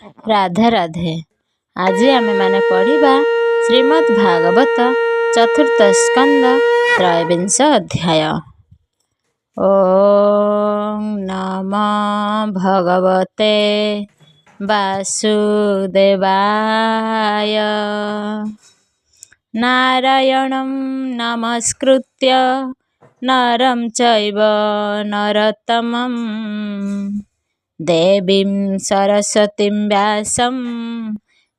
राधे राधे। आज आमे माने पढ़िबा श्रीमद् भागवत चतुर्थ स्कंद त्रयोविंश अध्याय। ओम नमो भगवते वासुदेवाय। नारायणं नमस्कृत्य नरं चैव नरोत्तमं देवीं सरस्वतीं व्यासं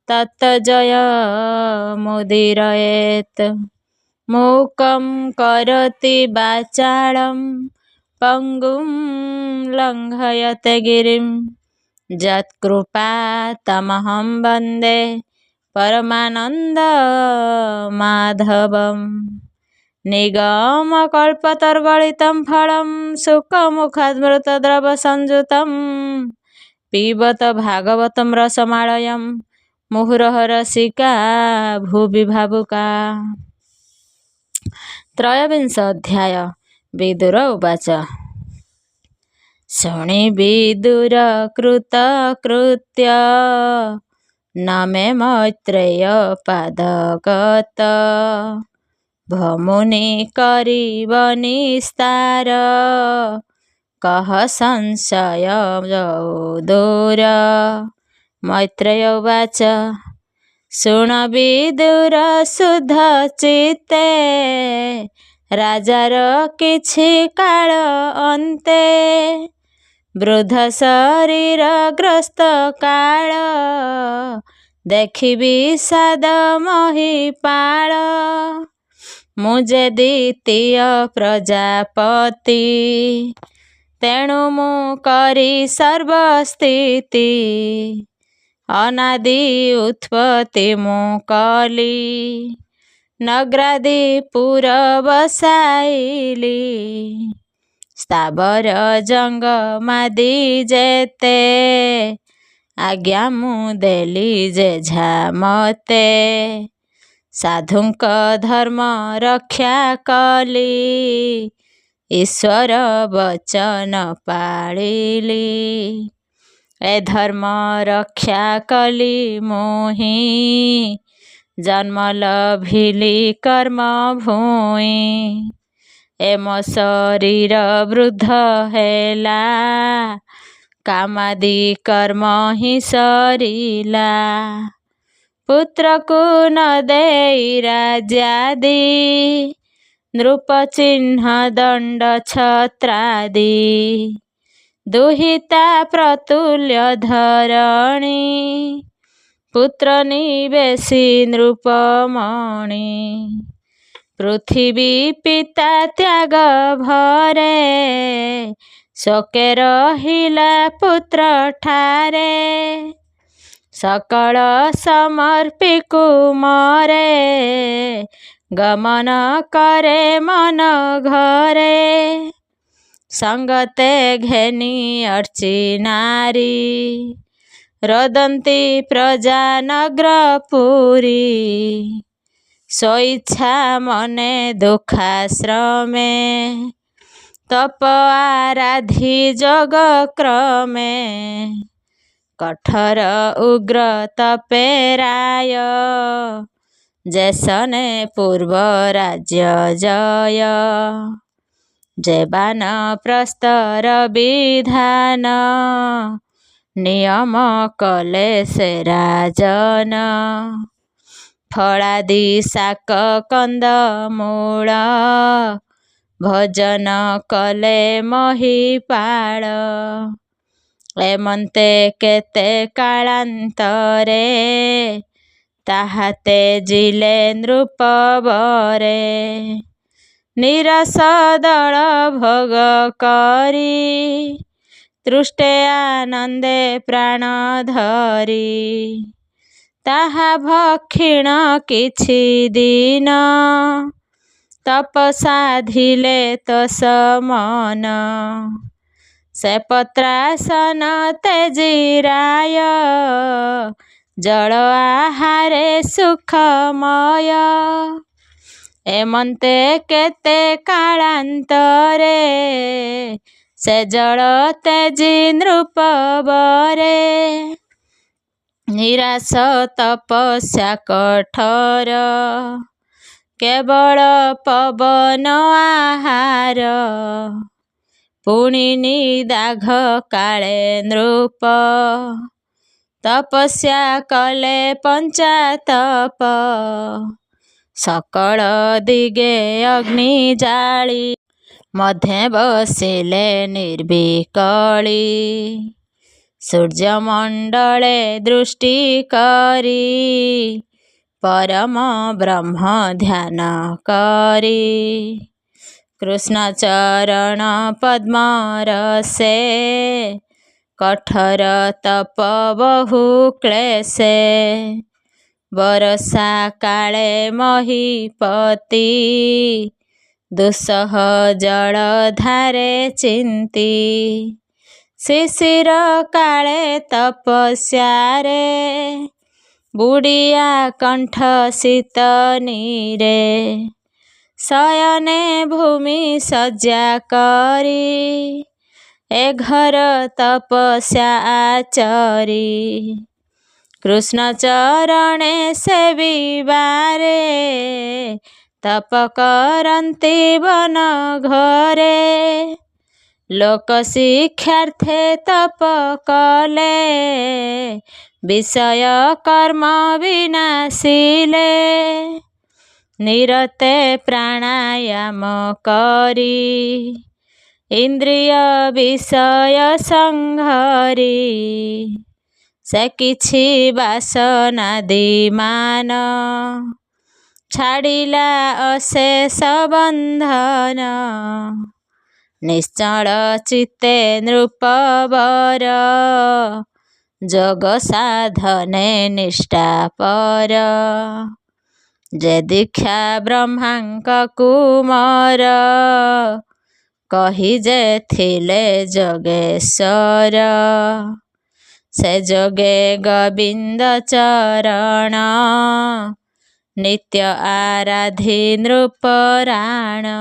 ततो जयमुदीरयेत्। मूकं करोति वाचालं पंगुं लङ्घयते गिरिं यत्कृपातमहं वन्दे परमानन्दमाधवम्। निगमकल्पतरुगलितं फलं सुखमुखाद्मृतद्रवसंयुतं पिबत भागवतं रसमालयं मुहुरः रसिका भुवि भावुका। त्रयोविंश अध्याय। विदुर उवाच। शृणि विदुर कृतकृत्य न मे मैत्रेय पादगत भमुनि करिब निस्तार कह संशय दूर। मैत्रेय उवाच। शुण विदुर शुद्ध चित्ते राजार किछि काल अन्ते वृद्ध शरीर ग्रस्त काल देखि विषाद महिपाल। मुझे द्वितीय प्रजापति तेणु मु करी सर्वस्थिति अनादि उत्पत्ति मु कली नग्रादि पुर बसाइली स्थावर जंगमादि जेते आज्ञा मु देली जेझा मते साधुंक धर्म रक्षा कली ईश्वर वचन पालिली ए धर्म रक्षा कली मोहि जन्म लभिली कर्म भूई ए मो शरीर वृद्ध हेला कामादि कर्म ही सरिला पुत्र को न देई राज्यादि नृप चिन्ह दंड छत्रादि दुहिता प्रतुल्य धरणी पुत्र निवेशी नृपमणि पृथिवी पिता त्याग भरे शोके रहिला पुत्र ठारे सकल समर्पी कुमरे गमन करे मन घरे संगते घेनी अर्ची नारी रोदंती प्रजा नग्रपुरी स्वइच्छा मने दुखाश्रमे तप आराधि जोग क्रमे कठोर उग्र तपेराय जैसने पूर्व राज्य जय जेबान प्रस्तर विधान नियम कले से राजन फलादि शाक कंद मूल भोजन कले महिपाल एमंते केते कालांतरे ताहाते जिले नृपवरे निराश दल भोग करी तृष्टे आनंदे प्राण धरी ताहा भक्षिण किछि दिन तपसाधिले तो समन से पत्रासन तेजिराय जल आहारे सुखमय एमंते केते कालांतरे से जल तेजी नृपवरे ନିରାଶ ତପସ୍ୟା କଠୋର, କେବଳ ପବନ ଆହାର। ପୁଣି ନିଦାଘ କାଳେ ନୃପ, ତପସ୍ୟା କଲେ ପଞ୍ଚାତପ। ସକଳ ଦିଗେ ଅଗ୍ନି ଜାଳି, ମଧ୍ୟେ ବସିଲେ ନିର୍ବିକଳି। ସୂର୍ଯ୍ୟମଣ୍ଡଳେ ଦୃଷ୍ଟି କରି, ପରମ ବ୍ରହ୍ମ ଧ୍ୟାନ କରି। କୃଷ୍ଣ ଚରଣ ପଦ୍ମର ସେ, କଠୋର ତପ ବହୁ କ୍ଲେଶେ। ବରଷା କାଳେ ମହୀପତି, ଦୁଃସହ ଜଳଧାରେ ଚିନ୍ତି। ଶିଶିର କାଳେ ତପସ୍ୟାରେ, ବୁଡ଼ିଆ କଣ୍ଠ ଶୀତ ନୀରେ। ଶୟନେ ଭୂମି ଶଯ୍ୟା କରି, ଏ ଘୋର ତପସ୍ୟା ଆଚରି। କୃଷ୍ଣ ଚରଣେ ସେବିବାରେ, ତପ କରନ୍ତି ବନ ଘୋରେ। ଲୋକ ଶିକ୍ଷାର୍ଥେ ତପ କଲେ, ବିଷୟ କର୍ମ ବିନାଶିଲେ। ନିରତେ ପ୍ରାଣାୟାମ କରି, ଇନ୍ଦ୍ରିୟ ବିଷୟ ସଂହରି। ସେ କିଛି ବାସନାଦିମାନ, ଛାଡ଼ିଲା ଅଶେଷ ବନ୍ଧନ। ନିଶ୍ଚଳ ଚିତ୍ତେ ନୃପବର, ଯୋଗ ସାଧନେ ନିଷ୍ଠାପର। ଯେ ଦୀକ୍ଷା ବ୍ରହ୍ମାଙ୍କ କୁମର, କହି ଯେ ଥିଲେ ଯୋଗେଶ୍ୱର। ସେ ଯୋଗେ ଗୋବିନ୍ଦ ଚରଣ, ନିତ୍ୟ ଆରାଧି ନୃପରାଣ।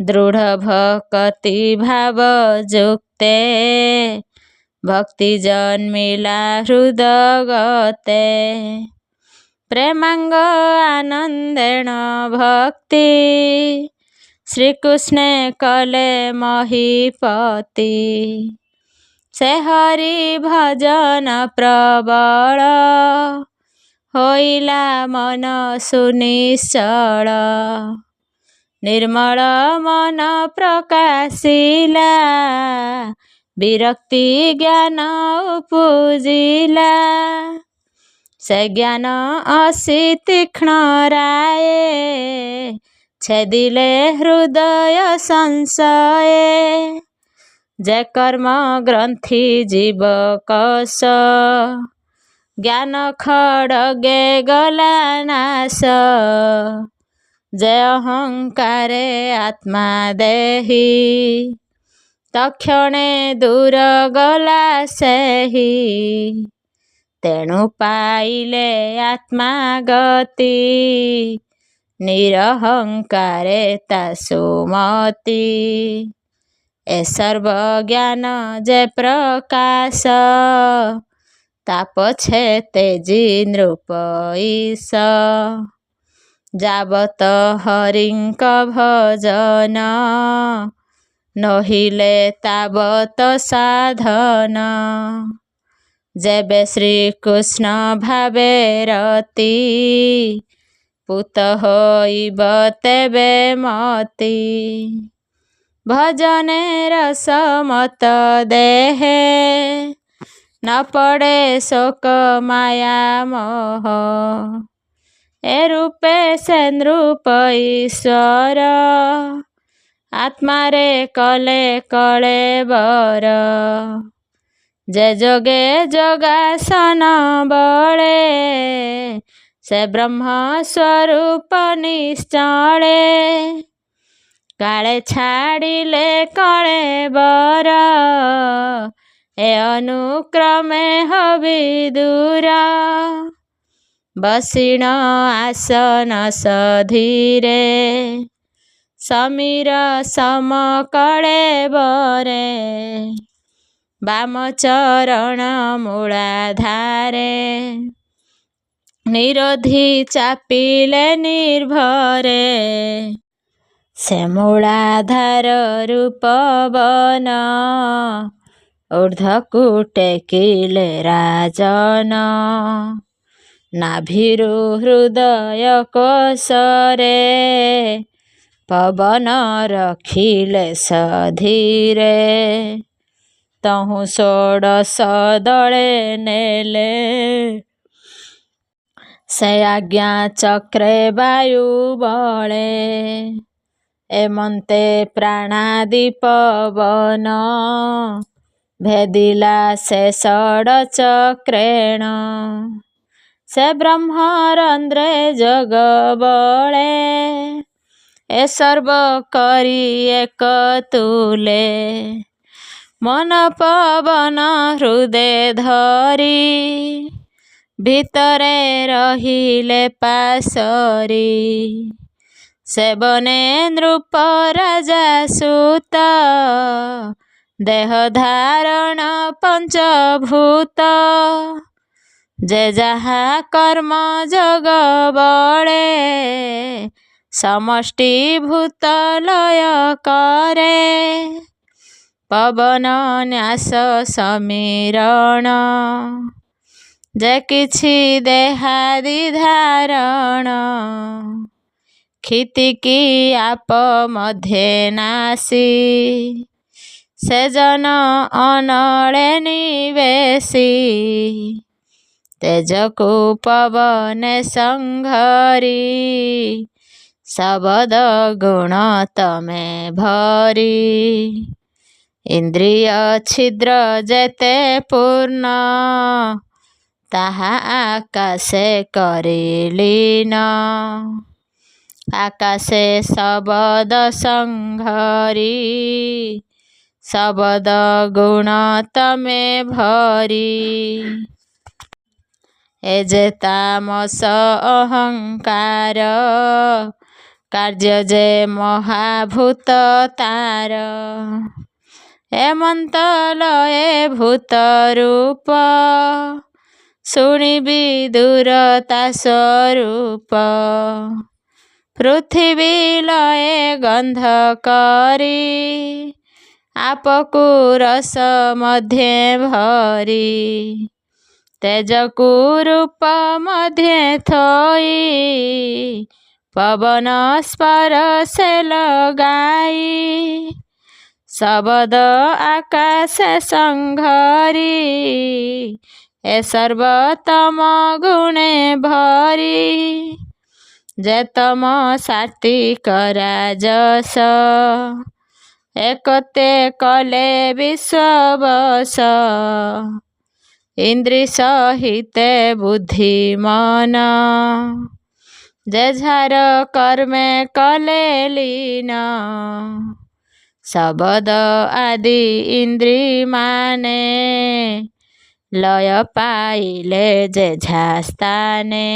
ଦୃଢ଼ ଭକତି ଭାବ ଯୁକ୍ତେ, ଭକ୍ତି ଜନ୍ମିଲା ହୃଦଗତେ। ପ୍ରେମାଙ୍ଗ ଆନନ୍ଦେଣ ଭକ୍ତି, ଶ୍ରୀକୃଷ୍ଣେ କଲେ ମହୀପତି। ସେ ହରି ଭଜନ ପ୍ରବଳ, ହୋଇଲା ମନ ସୁନିଶ୍ଚଳ। ନିର୍ମଳ ମନ ପ୍ରକାଶିଲା, ବିରକ୍ତି ଜ୍ଞାନ ଉପୁଜିଲା। ସେ ଜ୍ଞାନ ଅସି ତୀକ୍ଷ୍ଣ ରାଏ, ଛେଦିଲେ ହୃଦୟ ସଂଶୟେ। ଯେ କର୍ମ ଗ୍ରନ୍ଥି ଜୀବକୋଷ, ଜ୍ଞାନ ଖଡ଼୍ଗେ ଗଲା ନାଶ। ଯେ ଅହଙ୍କାରେ ଆତ୍ମା ଦେହି, ତକ୍ଷଣେ ଦୂର ଗଲା ସେହି। ତେଣୁ ପାଇଲେ ଆତ୍ମା ଗତି, ନିରହଙ୍କାରେ ତା ସୁମତି। ଏ ସର୍ବଜ୍ଞାନ ଯେ ପ୍ରକାଶ, ତା ପଛେ ତେଜି ନୃପ ଈଶ। ଯାବତ ହରିଙ୍କ ଭଜନ, ନୋହିଲେ ତାବତ ସାଧନ। ଯେବେ ଶ୍ରୀକୃଷ୍ଣ ଭାବେ ରତି, ପୂତ ହୋଇବ ତେବେ ମତି। ଭଜନେ ରସ ମତ ଦେହେ, ନ ପଡ଼େ ଶୋକ ମାୟା ମୋହ। ଏ ରୂପେ ସେ ନୃପ ଈଶ୍ୱର, ଆତ୍ମାରେ କଲେ କଳେବର। ଯେ ଯୋଗେ ଯୋଗାସନ ବଳେ, ସେ ବ୍ରହ୍ମ ସ୍ୱରୂପ ନିଶ୍ଚଳେ। କାଳେ ଛାଡ଼ିଲେ କଳେବର, ଏ ଅନୁକ୍ରମେ ହବି ଦୂର। ବସିଣ ଆସନ ସଧୀରେ, ସମୀର ସମ କଳେବରେ। ବାମ ଚରଣ ମୂଳାଧାରେ ନିରୋଧି ଚାପିଲେ ନିର୍ଭରେ ସେ ମୂଳାଧାର ରୂପବନ ଊର୍ଦ୍ଧ୍ୱକୁ ଟେକିଲେ ରାଜନ ନାଭିରୁ ହୃଦୟ କୋଶରେ ପବନ ରଖିଲେ ସଧୀରେ ତହୁଁ ଷୋଡ଼ଶ ଦଳେ ନେଲେ ସେ ଆଜ୍ଞା ଚକ୍ରେ ବାୟୁ ବଳେ ଏମନ୍ତେ ପ୍ରାଣାଦି ପବନ ଭେଦିଲା ସେ ଷଡ଼ଚକ୍ରେଣ ସେ ବ୍ରହ୍ମରନ୍ଧ୍ରେ ଯୋଗ ବଳେ ଏ ସର୍ବ କରି ଏକ ତୁଲେ ମନ ପବନ ହୃଦେ ଧରି ଭିତରେ ରହିଲେ ପାଶରି ସେବନେ ନୃପ ରାଜା ସୁତ ଦେହ ଧାରଣ ପଞ୍ଚଭୂତ ଯେ ଯାହା କର୍ମ ଯୋଗ ବଳେ ସମଷ୍ଟି ଭୂତ ଲୟ କରେ ପବନ ନ୍ୟାସ ସମୀରଣ ଯେ କିଛି ଦେହାଦି ଧାରଣ କ୍ଷିତିକି ଆପ ମଧ୍ୟେ ନାସି ସେ ଜନ ଅନଳେ ନିବେଶି ତେଜକୁ ପବନେ ସଂଘରି ଶବଦ ଗୁଣ ତମେ ଭରି ଇନ୍ଦ୍ରିୟ ଛିଦ୍ର ଯେତେ ପୂର୍ଣ୍ଣ ତାହା ଆକାଶେ କରିଲୀନ ଆକାଶେ ଶବଦ ସଂଘରି ଶବଦ ଗୁଣ ତମେ ଭରି ଏ ଯେ ତାମସ ଅହଙ୍କାର କାର୍ଯ୍ୟ ଯେ ମହାଭୂତ ତାର ଏମନ୍ତ ଲଏ ଭୂତ ରୂପ ଶୁଣିବି ଦୂରତା ସ୍ୱରୂପ ପୃଥିବୀ ଲଏ ଗନ୍ଧ କରି ଆପକୁ ରସ ମଧ୍ୟେ ଭରି ତେଜକୁ ରୂପ ମଧ୍ୟେ ଥୋଇ ପବନ ସ୍ପରଶେ ଲଗାଇ ଶବଦ ଆକାଶେ ସଂଘରି ଏ ସର୍ବତମ ଗୁଣେ ଭରି ଯେ ତମ ସାତ୍ତ୍ୱିକ ରାଜସ ଏକତେ କଲେ ବିଶ୍ୱବଶ ଇନ୍ଦ୍ରି ସହିତେ ବୁଦ୍ଧି ମନ ଯେ ଝାର କର୍ମେ କଲେ ଲୀନ ଶବଦ ଆଦି ଇନ୍ଦ୍ରି ମାନେ ଲୟ ପାଇଲେ ଯେଝା ସ୍ଥାନେ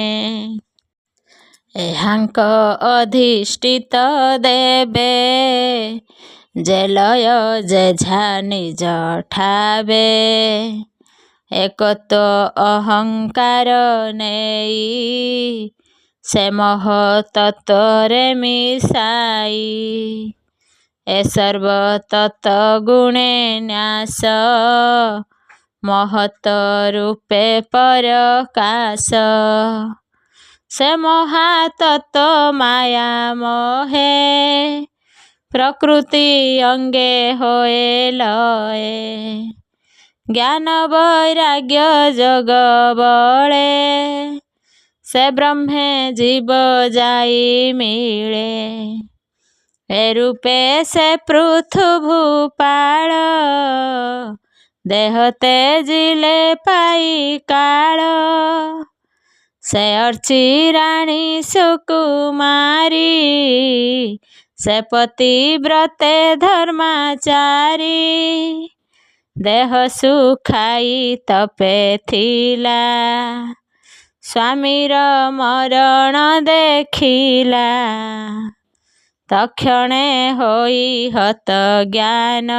ଏହାଙ୍କ ଅଧିଷ୍ଠିତ ଦେବେ ଯେ ଲୟ ଯେଝା ନିଜ ଠାବେ ଏକତ୍ୱ ଅହଙ୍କାର ନେଇ ସେ ମହତ୍ତତ୍ୱରେ ମିଶାଇ ଏ ସର୍ବ ତତ୍ତ୍ୱ ଗୁଣେ ନ୍ୟାସ ମହତ ରୂପେ ପରକାଶ ସେ ମହାତତ୍ତ୍ୱ ମାୟା ମୋହେ ପ୍ରକୃତି ଅଙ୍ଗେ ହୋଏ ଲଏ ଜ୍ଞାନ ବୈରାଗ୍ୟ ଯୋଗ ବଳେ ସେ ବ୍ରହ୍ମେ ଜୀବ ଯାଇ ମିଳେ ଏ ରୂପେ ସେ ପୃଥୁଭୂପାଳ ଦେହ ତେଜିଲେ ପାଇ କାଳ ସେ ଅର୍ଚି ରାଣୀ ସୁକୁମାରୀ ସେ ପତିବ୍ରତେ ଧର୍ମାଚାରୀ ଦେହ ସୁଖାଇ ତପେ ଥିଲା ସ୍ୱାମୀର ମରଣ ଦେଖିଲା ତକ୍ଷଣେ ହୋଇ ହତ ଜ୍ଞାନ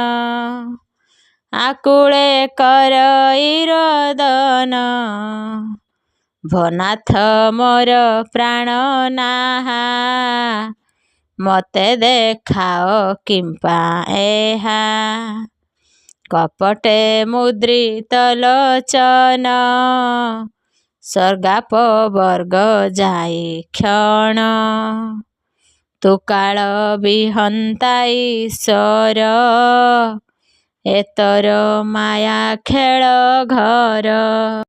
ଆକୁଳେ କରଇ ରୋଦନ। ଭନାଥ ମୋର ପ୍ରାଣ ନାହା, ମତେ ଦେଖାଅ କିମ୍ପା ଏହା। କପଟେ ମୁଦ୍ରିତ ଲୋଚନ, ସ୍ୱର୍ଗାପ ବର୍ଗ ଯାଇ କ୍ଷଣ। ତୁ କାଳ ବିହନ୍ତା ଈଶ୍ୱର, ଏତର ମାୟା ଖେଳ ଘର।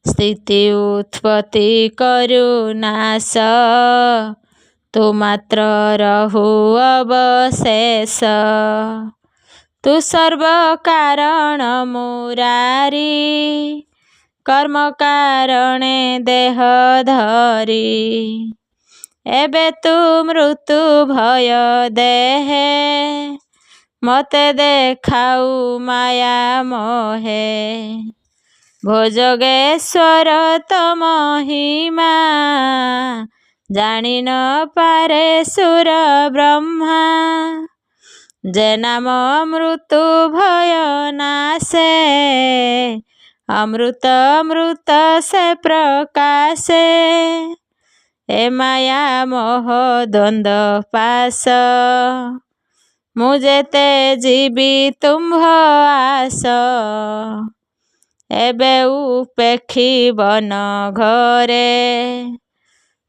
ସ୍ଥିତି ଉତ୍ପତ୍ତି କରୁ ନାଶ, ତୁ ମାତ୍ର ରହୁ ଅବଶେଷ। ତୁ ସର୍ବ କାରଣ ମୁରାରି, କର୍ମ କାରଣେ ଦେହ ଧରି। ଏବେ ତୁ ମୃତ୍ୟୁ ଭୟ ଦେହେ, ମତେ ଦେଖାଉ ମାୟା ମୋହେ। ଭୋଜଗେଶ୍ୱର ତୋ ମହିମା, ଜାଣି ନ ପାରେ ସୁର ବ୍ରହ୍ମା। ଯେ ନାମ ମୃତ୍ୟୁ ଭୟ ନାଶେ, ଅମୃତ ଅମୃତ ସେ ପ୍ରକାଶେ। ଏ ମାୟା ମୋହ ଦ୍ୱନ୍ଦ ପାଶ, ମୁଁ ଯେତେ ଯିବି ତୁମ୍ଭ ଆସ। ଏବେ ଉପେକ୍ଷୀ ବନ ଘରେ,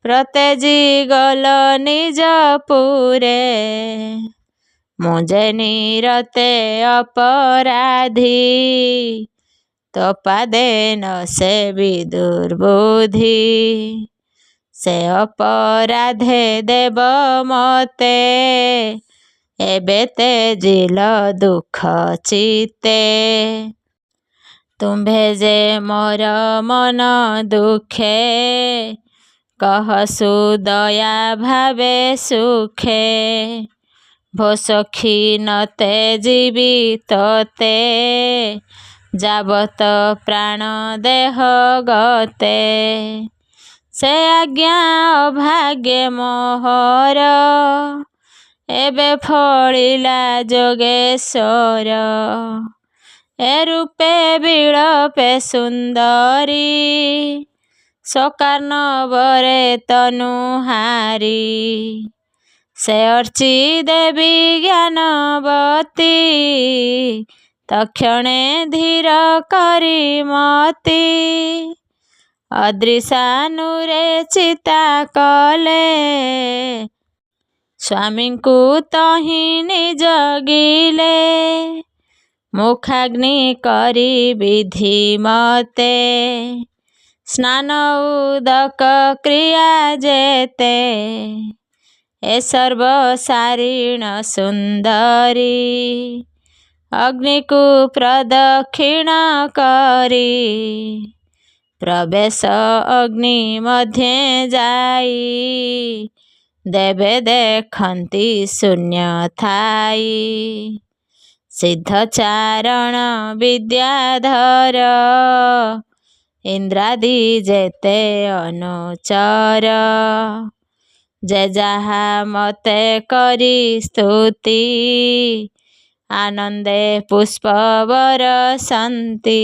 ପ୍ରତେଜି ଗଲ ନିଜ ପୁରେ। ମୁଁ ଯେ ନିରତେ ଅପରାଧୀ, ତୋ ପାଦେ ନ ସେବି ଦୁର୍ବୁଦ୍ଧି। ସେ ଅପରାଧେ ଦେବ ମତେ, ଏବେ ତେଜିଲ ଦୁଃଖ ଚିତେ। ତୁମ୍ଭେ ଯେ ମୋର ମନ ଦୁଃଖେ, କହ ସୁଦୟା ଭାବେ ସୁଖେ। ଭୋ ସଖୀ ନ ତେଜିବି ତୋତେ, ଯାବତ ପ୍ରାଣ ଦେହ ଗତେ। ସେ ଆଜ୍ଞା ଅଭାଗ୍ୟେ ମୋହର, ଏବେ ଫଳିଲା ଯୋଗେଶ୍ୱର। ଏ ରୂପେ ବିଳପେ ସୁନ୍ଦରୀ, ସକାର୍ଣ୍ଣବରେ ତନୁହାରି। ସେ ଅର୍ଚ୍ଚି ଦେବୀ ଜ୍ଞାନବତୀ, ତକ୍ଷଣେ ଧୀର କରି ମତି। ଅଦ୍ରିଶାନୁରେ ଚିତା କଲେ, ସ୍ୱାମୀଙ୍କୁ ତହିଁ ନିଯୋଗିଲେ। ମୁଖାଗ୍ନି କରି ବିଧି ମତେ, ସ୍ନାନ ଉଦକ କ୍ରିୟା ଯେତେ। ଏ ସର୍ବ ସାରିଣ ସୁନ୍ଦରୀ, ଅଗ୍ନିକୁ ପ୍ରଦକ୍ଷିଣ କରି। ପ୍ରବେଶ ଅଗ୍ନି ମଧ୍ୟେ ଯାଇ, ଦେବେ ଦେଖନ୍ତି ଶୂନ୍ୟ ଥାଇ। ସିଦ୍ଧ ଚାରଣ ବିଦ୍ୟାଧର, ଇନ୍ଦ୍ରାଦି ଯେତେ ଅନୁଚର। ଯେ ଯାହା ମତେ କରି ସ୍ତୁତି, ଆନନ୍ଦେ ପୁଷ୍ପ ବରଷନ୍ତି।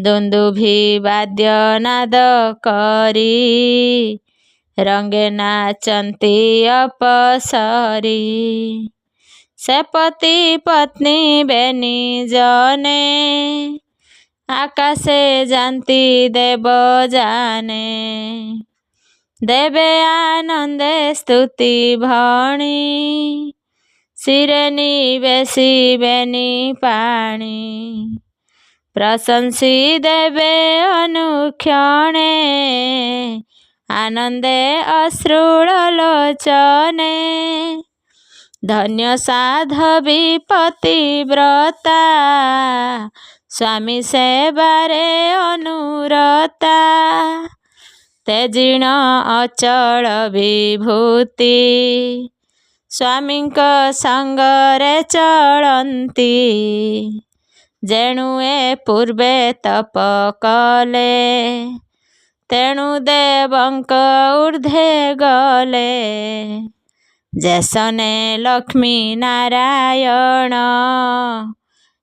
ଦୁନ୍ଦୁଭି ବାଦ୍ୟ ନାଦ କରି, ରଙ୍ଗେ ନାଚନ୍ତି ଅପସରି। ସେ ପତି ପତ୍ନୀ ବେନି ଜନେ, ଆକାଶେ ଯାନ୍ତି ଦେବଯାନେ। ଦେବେ ଆନନ୍ଦେ ସ୍ତୁତି ଭଣି, ଶିରେ ନିବେଶିବେନି ପାଣି। ପ୍ରଶଂସି ଦେବେ ଅନୁକ୍ଷଣେ, ଆନନ୍ଦେ ଅଶ୍ରୁଳ ଲୋଚନେ। ଧନ୍ୟ ସାଧବୀ ପତିବ୍ରତା, ସ୍ୱାମୀ ସେବାରେ ଅନୁରତା। ତେଜିଣ ଅଚଳ ବିଭୂତି, ସ୍ୱାମୀଙ୍କ ସଙ୍ଗରେ ଚଳନ୍ତି। ଯେଣୁ ଏ ପୂର୍ବେ ତପ କଲେ, ତେଣୁ ଦେବଙ୍କ ଊର୍ଦ୍ଧ୍ୱେ ଗଲେ। ଯେସନେ ଲକ୍ଷ୍ମୀ ନାରାୟଣ,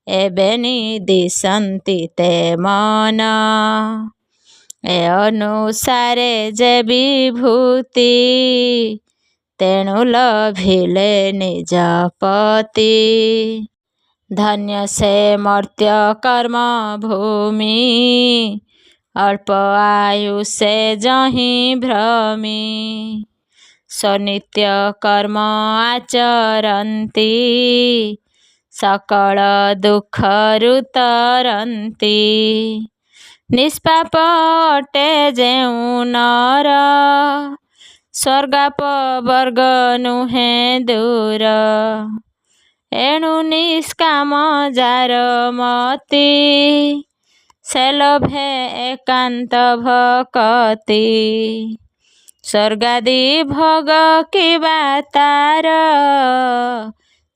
ଏବେନି ଦିଶନ୍ତି ତେ ମନ। ଏ ଅନୁସାରେ ଯେ ବିଭୂତି ତେଣୁ ଲଭିଲେ ନିଜପତି। ଧନ୍ୟ ସେ ମର୍ତ୍ତ୍ୟ କର୍ମ ଭୂମି ଅଳ୍ପ ଆୟୁଷେ ଯହିଁ ଭ୍ରମି। ସ୍ୱନିତ୍ୟ କର୍ମ ଆଚରନ୍ତି ସକଳ ଦୁଃଖରୁ ତରନ୍ତି। ନିଷ୍ପାପ ଅଟେ ଯେଉଁ ନର ସ୍ୱର୍ଗାପବର୍ଗ ନୁହେଁ ଦୂର। ଏଣୁ ନିଷ୍କାମ ଯାର ମତି ସେ ଲୋଭେ ଏକାନ୍ତ ଭକତି। ସ୍ୱର୍ଗାଦି ଭୋଗ କିବା ତାର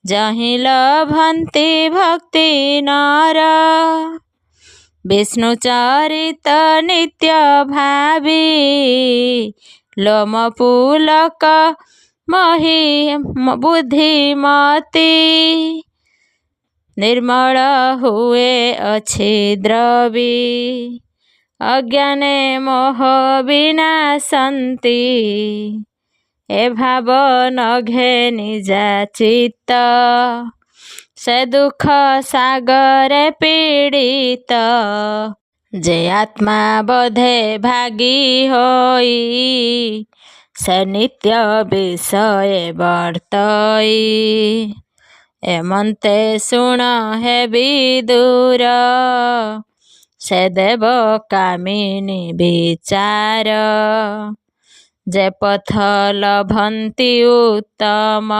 ଯହିଁ ଲଭନ୍ତି ଭକ୍ତି ନର। ବିଷ୍ଣୁ ଚରିତ ନିତ୍ୟ ଭାବି ଲୋମ ପୁଲକ ମହି ବୁଦ୍ଧିମତି। ନିର୍ମଳ ହୁଏ ଅଛିଦ୍ରବି ଅଜ୍ଞାନେ ମୋହ ବିନାଶନ୍ତି। ଏ ଭାବ ନଘେ ନିଜା ଚିତ୍ତ ସେ ଦୁଃଖ ସାଗରେ ପୀଡ଼ିତ। ଯେ ଆତ୍ମା ବୋଧେ ଭାଗୀ ହୋଇ ସେ ନିତ୍ୟ ବିଷୟେ ବର୍ତ୍ତଇ। ଏମନ୍ତେ ଶୁଣ ହେ ବିଦୁର ସେ ଦେବ କାମିନୀ ବିଚାର। ଯେ ପଥ ଲଭନ୍ତି ଉତ୍ତମ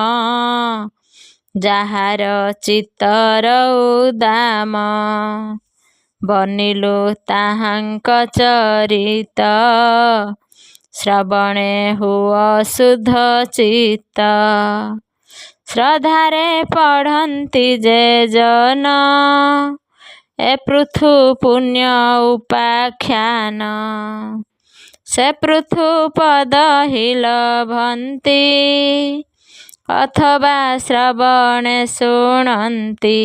ଯାହାର ଚିତ୍ତର ଉଦାମ। ବନିଲୁ ତାହାଙ୍କ ଚରିତ ଶ୍ରବଣେ ହୁଅ ଶୁଦ୍ଧ ଚିତ୍ତ। ଶ୍ରଦ୍ଧାରେ ପଢ଼ନ୍ତି ଯେ ଜନ ଏ ପୃଥୁ ପୁଣ୍ୟ ଉପାଖ୍ୟାନ। ସେ ପୃଥୁ ପଦ ହି ଲଭନ୍ତି ଅଥବା ଶ୍ରବଣେ ଶୁଣନ୍ତି।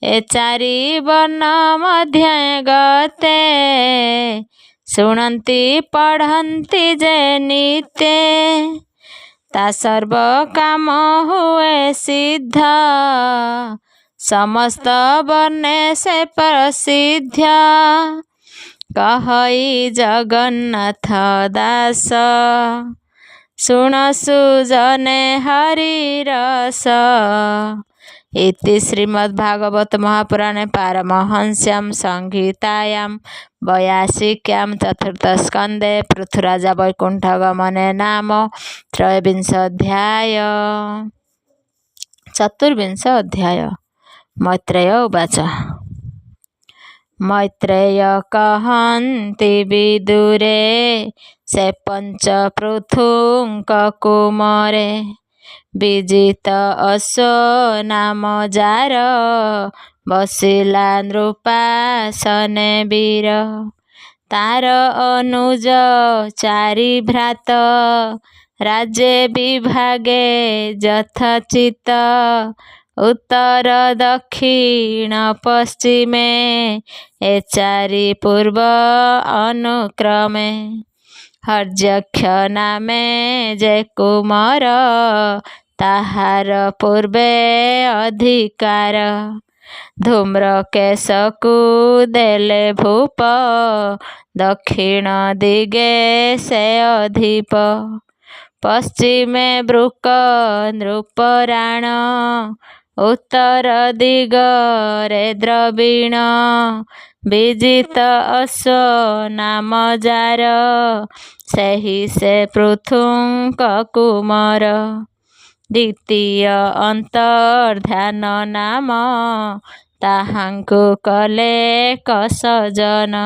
ଏ ଚାରି ବର୍ଣ୍ଣ ମଧ୍ୟେ ଗତେ ଶୁଣନ୍ତି ପଢ଼ନ୍ତି ଯେ ନିତ୍ୟେ। ତା ସର୍ବ କାମ ହୁଏ ସିଦ୍ଧ ସମସ୍ତ ବର୍ଣ୍ଣେ ସେ ପ୍ରସିଦ୍ଧ। କହଇ ଜଗନ୍ନାଥ ଦାସ ଶୁଣ ସୁଜନେ ହରି ରସ। ଇତି ଶ୍ରୀମଦ୍ଭାଗବତ ମହାପୁରାଣେ ପାରମହଂସ୍ୟାଂ ସଂହିତାୟାଂ 82 ଚତୁର୍ଥ ସ୍କନ୍ଧେ ପୃଥୁରାଜ ବୈକୁଣ୍ଠ ଗମନେ ନାମ ତ୍ରୟୋବିଂଶ ଅଧ୍ୟାୟ। ଚତୁର୍ବିଂଶ ଅଧ୍ୟାୟ। ମୈତ୍ରେୟ ଉବାଚ। ମୈତ୍ରେୟ କହନ୍ତି ବିଦୁରେ ସେ ପଞ୍ଚ ପୃଥୁଙ୍କ କୁମରେ। ବିଜିତ ଅଶ୍ୱ ନାମ ଯାର ବସିଲା ନୃପାସନେ ବୀର। ତାର ଅନୁଜ ଚାରି ଭ୍ରାତ ରାଜ୍ୟେ ବିଭାଗେ ଯଥଚିତ। ଉତ୍ତର ଦକ୍ଷିଣ ପଶ୍ଚିମେ ଏ ଚାରି ପୂର୍ବ ଅନୁକ୍ରମେ। ହର୍ଯକ୍ଷ ନାମେ ଯେ କୁମର ତାହାର ପୂର୍ବେ ଅଧିକାର। ଧୂମ୍ରକେଶକୁ ଦେଲେ ଭୂପ ଦକ୍ଷିଣ ଦିଗେ ସେ ଅଧିପ। ପଶ୍ଚିମେ ବୃକ ନୃପରାଣ ଉତ୍ତର ଦିଗରେ ଦ୍ରବିଣ। ବିଜିତ ଅଶ୍ୱ ନାମ ଯାର ସେହି ସେ ପୃଥୁଙ୍କ କୁମର। ଦ୍ୱିତୀୟ ଅନ୍ତର୍ଧାନ ନାମ ତାହାଙ୍କୁ କଲେ କସଜନ।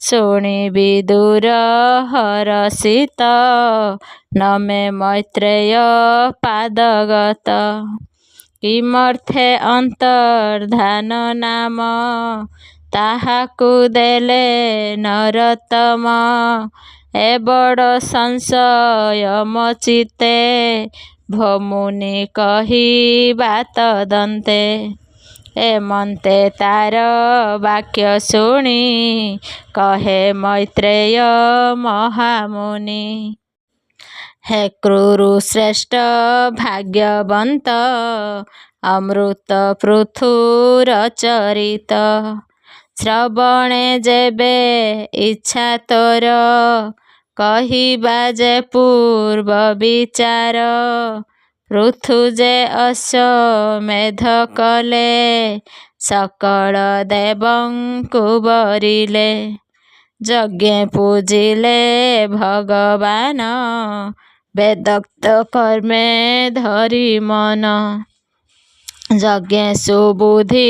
ଶୁଣି ବିଦୁର ହରଷିତ ନମେ ମୈତ୍ରେୟ ପାଦଗତ। କିମର୍ଥେ ଅନ୍ତର୍ଧାନ ନାମ ତାହାକୁ ଦେଲେ ନରୋତ୍ତମ। ଏ ବଡ଼ ସଂଶୟ ମୋ ଚିତ୍ତେ ଭୋ ମୁନି କହିବା ତଦନ୍ତେ। ଏମନ୍ତେ ତାର ବାକ୍ୟ ଶୁଣି କହେ ମୈତ୍ରେୟ ମହାମୁନି। ହେ କୁରୁ ଶ୍ରେଷ୍ଠ ଭାଗ୍ୟବନ୍ତ ଅମୃତ ପୃଥୁର ଚରିତ। ଶ୍ରବଣେ ଯେବେ ଇଚ୍ଛା ତୋର କହିବା ଯେ ପୂର୍ବ ବିଚାର। ପୃଥୁ ଯେ ଅଶ୍ୱମେଧ କଲେ ସକଳ ଦେବଙ୍କୁ ବରିଲେ। ଯଜ୍ଞେ ପୂଜିଲେ ଭଗବାନ ବେଦୋକ୍ତ କର୍ମେ ଧରି ମନ। ଯଜ୍ଞେ ସୁବୁଦ୍ଧି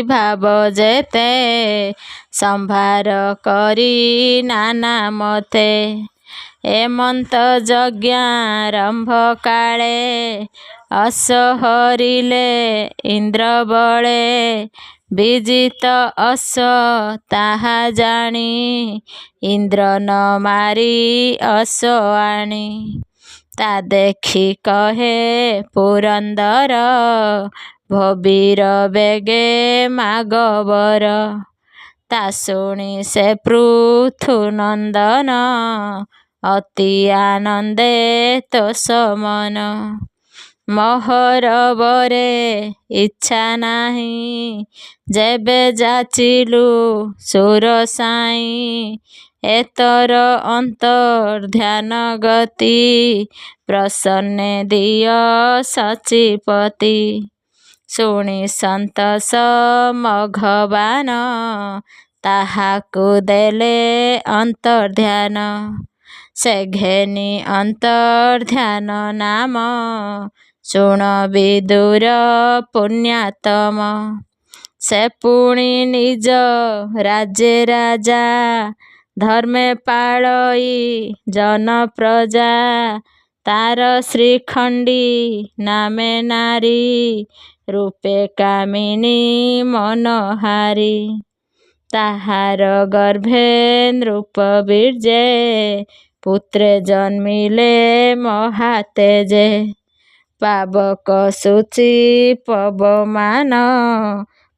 ଭାବ ଯେତେ ସମ୍ଭାର କରି ନାନା ମତେ। ଏମନ୍ତ ଯଜ୍ଞାରମ୍ଭ କାଳେ ଅଶ୍ୱ ହରିଲେ ଇନ୍ଦ୍ର ବଳେ। ବିଜିତ ଅଶ୍ୱ ତାହା ଜାଣି ଇନ୍ଦ୍ର ନ ମାରି ଅଶ୍ୱ ଆଣି। ତା ଦେଖି କହେ ପୁରନ୍ଦର ଭୋବୀର ବେଗେ ମାଗ ବର। ତା ଶୁଣି ସେ ପୃଥୁ ନନ୍ଦନ ଅତି ଆନନ୍ଦେ ତୋଷ ମନ। ମୋହର ବରେ ଇଚ୍ଛା ନାହିଁ ଯେବେ ଯାଚିଲୁ ସୁର ସାଇଁ। ଏତର ଅନ୍ତର୍ଧ୍ୟାନ ଗତି ପ୍ରସନ୍ନେ ଦିଅ ସଚିପତି। ଶୁଣି ସନ୍ତୋଷ ମଘବାନ ତାହାକୁ ଦେଲେ ଅନ୍ତର୍ଧ୍ୟାନ। ସେ ଘେନି ଅନ୍ତର୍ଧ୍ୟାନ ନାମ ଶୁଣ ବିଦୁର ପୁଣ୍ୟାତମ। ସେ ପୁଣି ନିଜ ରାଜ୍ୟେ ରାଜା ଧର୍ମେ ପାଳଇ ଜନ ପ୍ରଜା। ତାର ଶ୍ରୀଖଣ୍ଡୀ ନାମେ ନାରୀ ରୂପେ କାମିନୀ ମନୋହାରୀ। ତାହାର ଗର୍ଭେ ନୃପ ବୀର୍ଯ୍ୟେ ପୁତ୍ରେ ଜନ୍ମିଲେ ମହାତେଜେ। ପାବକ ସୂଚି ପବମାନ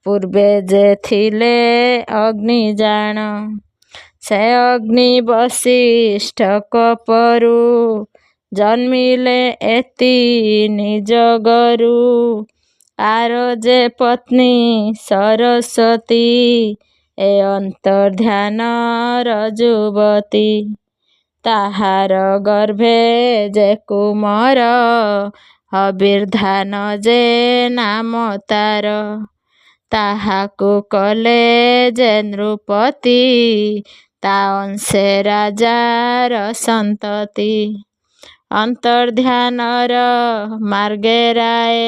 ପୂର୍ବେ ଯେ ଥିଲେ ଅଗ୍ନିଜାଣ। ସେ ଅଗ୍ନି ବଶିଷ୍ଠ କୋପରୁ ଜନ୍ମିଲେ ଏତି ନିଜ ଗରୁ। ଆର ଯେ ପତ୍ନୀ ସରସ୍ୱତୀ ଏ ଅନ୍ତର୍ଧ୍ୟାନର ଯୁବତୀ। ତାହାର ଗର୍ଭେ ଯେ କୁମର ଅବିର୍ଧାନ ଯେ ନାମ ତାର। ତାହାକୁ କଲେ ଯେ ନୃପତି ତା ଅଂଶେ ରାଜାର ସନ୍ତତି। ଅନ୍ତର୍ଧ୍ୟାନର ମାର୍ଗେ ରାଏ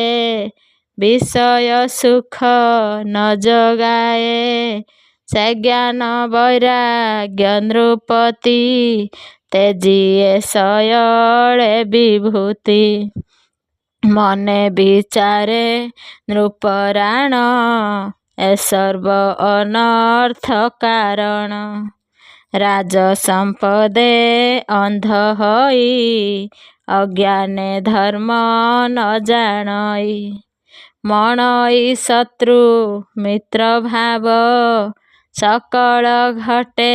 ବିଷୟ ସୁଖ ନ ଯୋଗାଏ। ସେ ଜ୍ଞାନ ବୈରାଗ୍ୟ ନୃପତି ତେଜିଏ ଶୟଳେ ବିଭୂତି। ମନେ ବିଚାରେ ନୃପରାଣ ଏ ସର୍ବ ଅନର୍ଥ କାରଣ। ରାଜ ସମ୍ପଦେ ଅନ୍ଧ ହୋଇ ଅଜ୍ଞାନେ ଧର୍ମ ନ ଜାଣଇ। ମଣଇ ଶତ୍ରୁ ମିତ୍ର ଭାବ ସକଳ ଘଟେ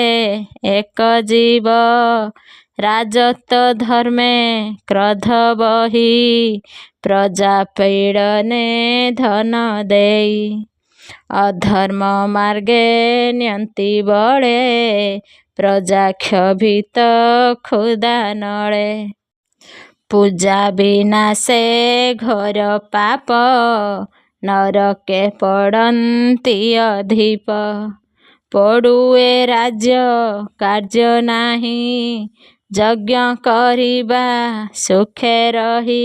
ଏକ ଜୀବ। ରାଜତ୍ୱ ଧର୍ମେ କ୍ରୋଧ ବହି ପ୍ରଜା ପୀଡ଼ନେ ଧନ ଦେଇ। ଅଧର୍ମ ମାର୍ଗେ ନିଅନ୍ତି ବଳେ ପ୍ରଜା କ୍ଷୋଭିତ କ୍ଷୁଧା ନଳେ। ପୂଜା ବିନାଶେ ଘୋର ପାପ ନରକେ ପଡ଼ନ୍ତି ଅଧିପ। ପଡ଼ୁଏ ରାଜ୍ୟ କାର୍ଯ୍ୟ ନାହିଁ ଯଜ୍ଞ କରିବା ସୁଖେ ରହି।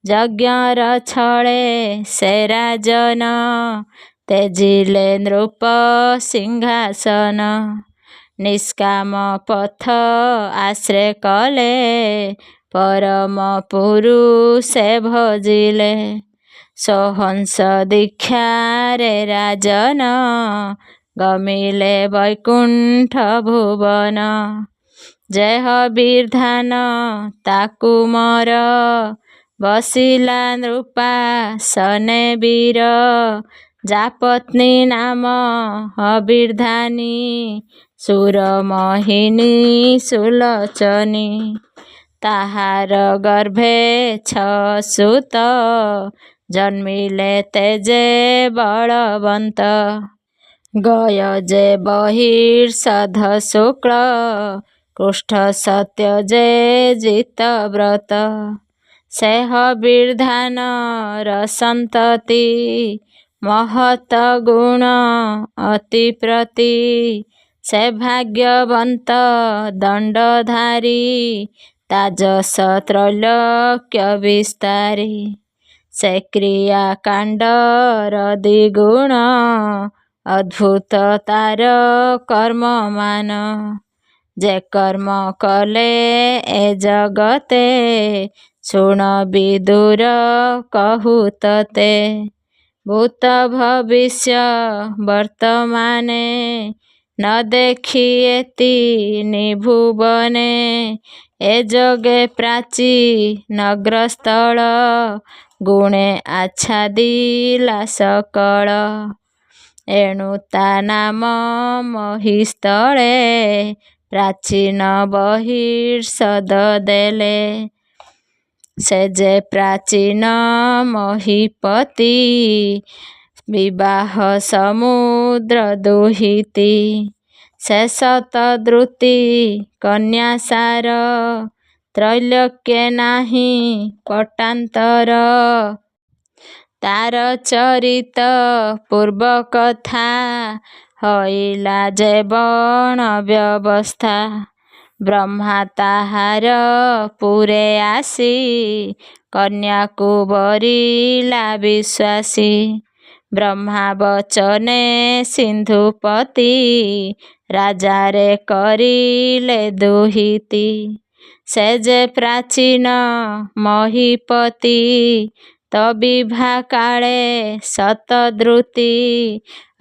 ଯଜ୍ଞର ଛଳେ ସେ ରାଜନ ତେଜିଲେ ନୃପ ସିଂହାସନ। ନିଷ୍କାମ ପଥ ଆଶ୍ରେ କଲେ ପରମ ପୁରୁଷେ ଭଜିଲେ। ସୋହଂସ ଦୀକ୍ଷାରେ ରାଜନ ଗମିଲେ ବୈକୁଣ୍ଠ ଭୁବନ। ଯେହ ବିର୍ଧାନ ତାକୁ ମର ବସିଲା ନୃପାସନେ ବୀର। ଯା ପତ୍ନୀ ନାମ ଅବିର୍ଧାନୀ ସୁରମୋହିନୀ ସୁଲୋଚନୀ। ତାହାର ଗର୍ଭେ ଛସୁତ ଜନ୍ମିଲେ ତେଜେ ବଳବନ୍ତ। ଗୟଜେ ବହିର୍ଷଧ ଶୁକ୍ଳ କୃଷ୍ଠ ସତ୍ୟ ଯେ ଜିତବ୍ରତ। ସେହ ବିର୍ଧାନର ସନ୍ତତି ମହତ ଗୁଣ ଅତି ପ୍ରତି। ସେ ଭାଗ୍ୟବନ୍ତ ଦଣ୍ଡଧାରୀ ତା ଯଶ ତ୍ରୈଲୋକ୍ୟ ବିସ୍ତାରୀ। ସେ କ୍ରିୟା କାଣ୍ଡର ଦ୍ୱିଗୁଣ ଅଦ୍ଭୁତ ତାର କର୍ମମାନ। ଯେ କର୍ମ କଲେ ଏ ଜଗତେ ଶୁଣ ବିଦୁର କହୁ ତତେ। ଭୂତ ଭବିଷ୍ୟ ବର୍ତ୍ତମାନେ ନ ଦେଖି ଏତି ନିଭୁବନେ। ଏ ଯୋଗେ ପ୍ରାଚୀ ନଗ୍ରସ୍ଥଳ ଗୁଣେ ଆଚ୍ଛାଦିଲା ସକଳ। ଏଣୁ ତା ନାମ ମହୀସ୍ଥଳେ ପ୍ରାଚୀନ ବହିର୍ଷଦ ଦେଲେ। ସେ ଯେ ପ୍ରାଚୀନ ମହୀପତି ବିବାହ ସମୁଦ୍ର ଦୁହିତି। ସେ ଶତଦ୍ରୁତି କନ୍ୟାସାର ତ୍ରୈଲୋକ୍ୟେ ନାହିଁ ପଟାନ୍ତର। ତାର ଚରିତ ପୂର୍ବ କଥା ହଇଲା ଯେ ବଣ ବ୍ୟବସ୍ଥା। ବ୍ରହ୍ମା ତାହାର ପୁରେ ଆସି କନ୍ୟାକୁ ବରିଲା ବିଶ୍ୱାସୀ। ବ୍ରହ୍ମା ବଚନେ ସିନ୍ଧୁପତି ରାଜାରେ କରିଲେ ଦୁହିତି। ସେ ଯେ ପ୍ରାଚୀନ ମହୀପତି ତ ବିଭା କାଳେ ଶତଦ୍ରୁତି।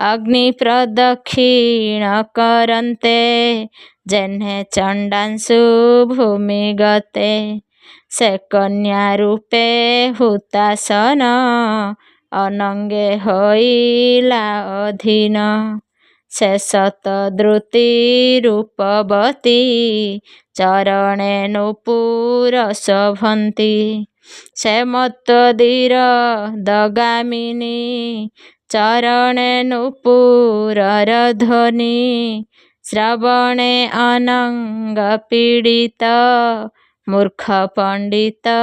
ଅଗ୍ନି ପ୍ରଦକ୍ଷିଣ କରନ୍ତେ ଯେହ୍ନେ ଚଣ୍ଡାଂଶୁ ଭୂମିଗତେ। ସେ କନ୍ୟା ରୂପେ ହୁତାସନ ଅନଙ୍ଗେ ହଇଲା ଅଧୀନ। ସେ ଶତଦ୍ରୁତି ରୂପବତୀ ଚରଣେ ନୂପୁର ଶୋଭନ୍ତି। ସେ ମତ୍ୱଦୀର ଦଗାମିନୀ ଚରଣେ ନୂପୁରର ଧ୍ୱନି। ଶ୍ରବଣେ ଅନଙ୍ଗ ପୀଡ଼ିତ ମୂର୍ଖ ପଣ୍ଡିତ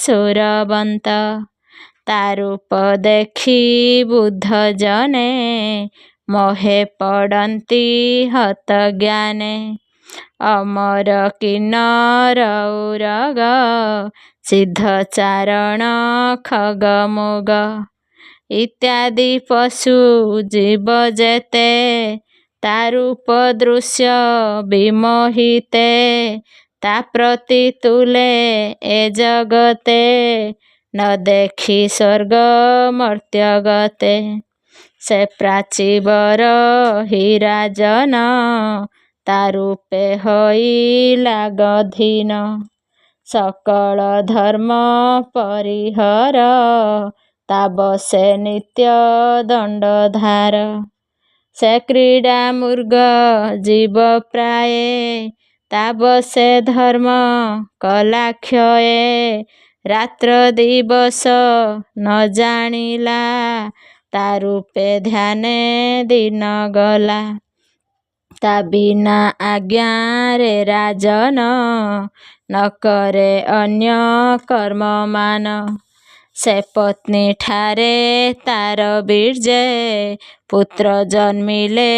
ସୁରବନ୍ତ। ତା ରୂପ ଦେଖି ବୁଦ୍ଧ ଜନେ ମୋହେ ପଡ଼ନ୍ତି ହତଜ୍ଞାନେ। ଅମର କିନ୍ନର ଉରଗ ସିଦ୍ଧ ଚାରଣ ଖଗମୃଗ ଇତ୍ୟାଦି ପଶୁ ଜୀବ ଯେତେ ତା ରୂପ ଦୃଶ୍ୟ ବିମୋହିତେ। ତା ପ୍ରତି ତୁଲେ ଏ ଜଗତେ ନ ଦେଖି ସ୍ୱର୍ଗ ମର୍ତ୍ତ୍ୟଗତେ। ସେ ପ୍ରାଚୀ ବର ହୀରାଜନ ତା ରୂପେ ହଇଲା ଗଧୀନ। ସକଳ ଧର୍ମ ପରିହର ତା ବଶେ ନିତ୍ୟ ଦଣ୍ଡଧାର। ସେ କ୍ରୀଡ଼ା ମୃଗ ଜୀବ ପ୍ରାୟେ ତା ବଶେ ଧର୍ମ କଲା କ୍ଷୟେ। ରାତ୍ର ଦିବସ ନ ଜାଣିଲା ତା ରୂପେ ଧ୍ୟାନେ ଦିନ ଗଲା। ତା ବିନା ଆଜ୍ଞାରେ ରାଜନ ନ କରେ ଅନ୍ୟ କର୍ମମାନ। ସେ ପତ୍ନୀ ଠାରେ ତାର ବୀର୍ଯ୍ୟେ ପୁତ୍ର ଜନ୍ମିଲେ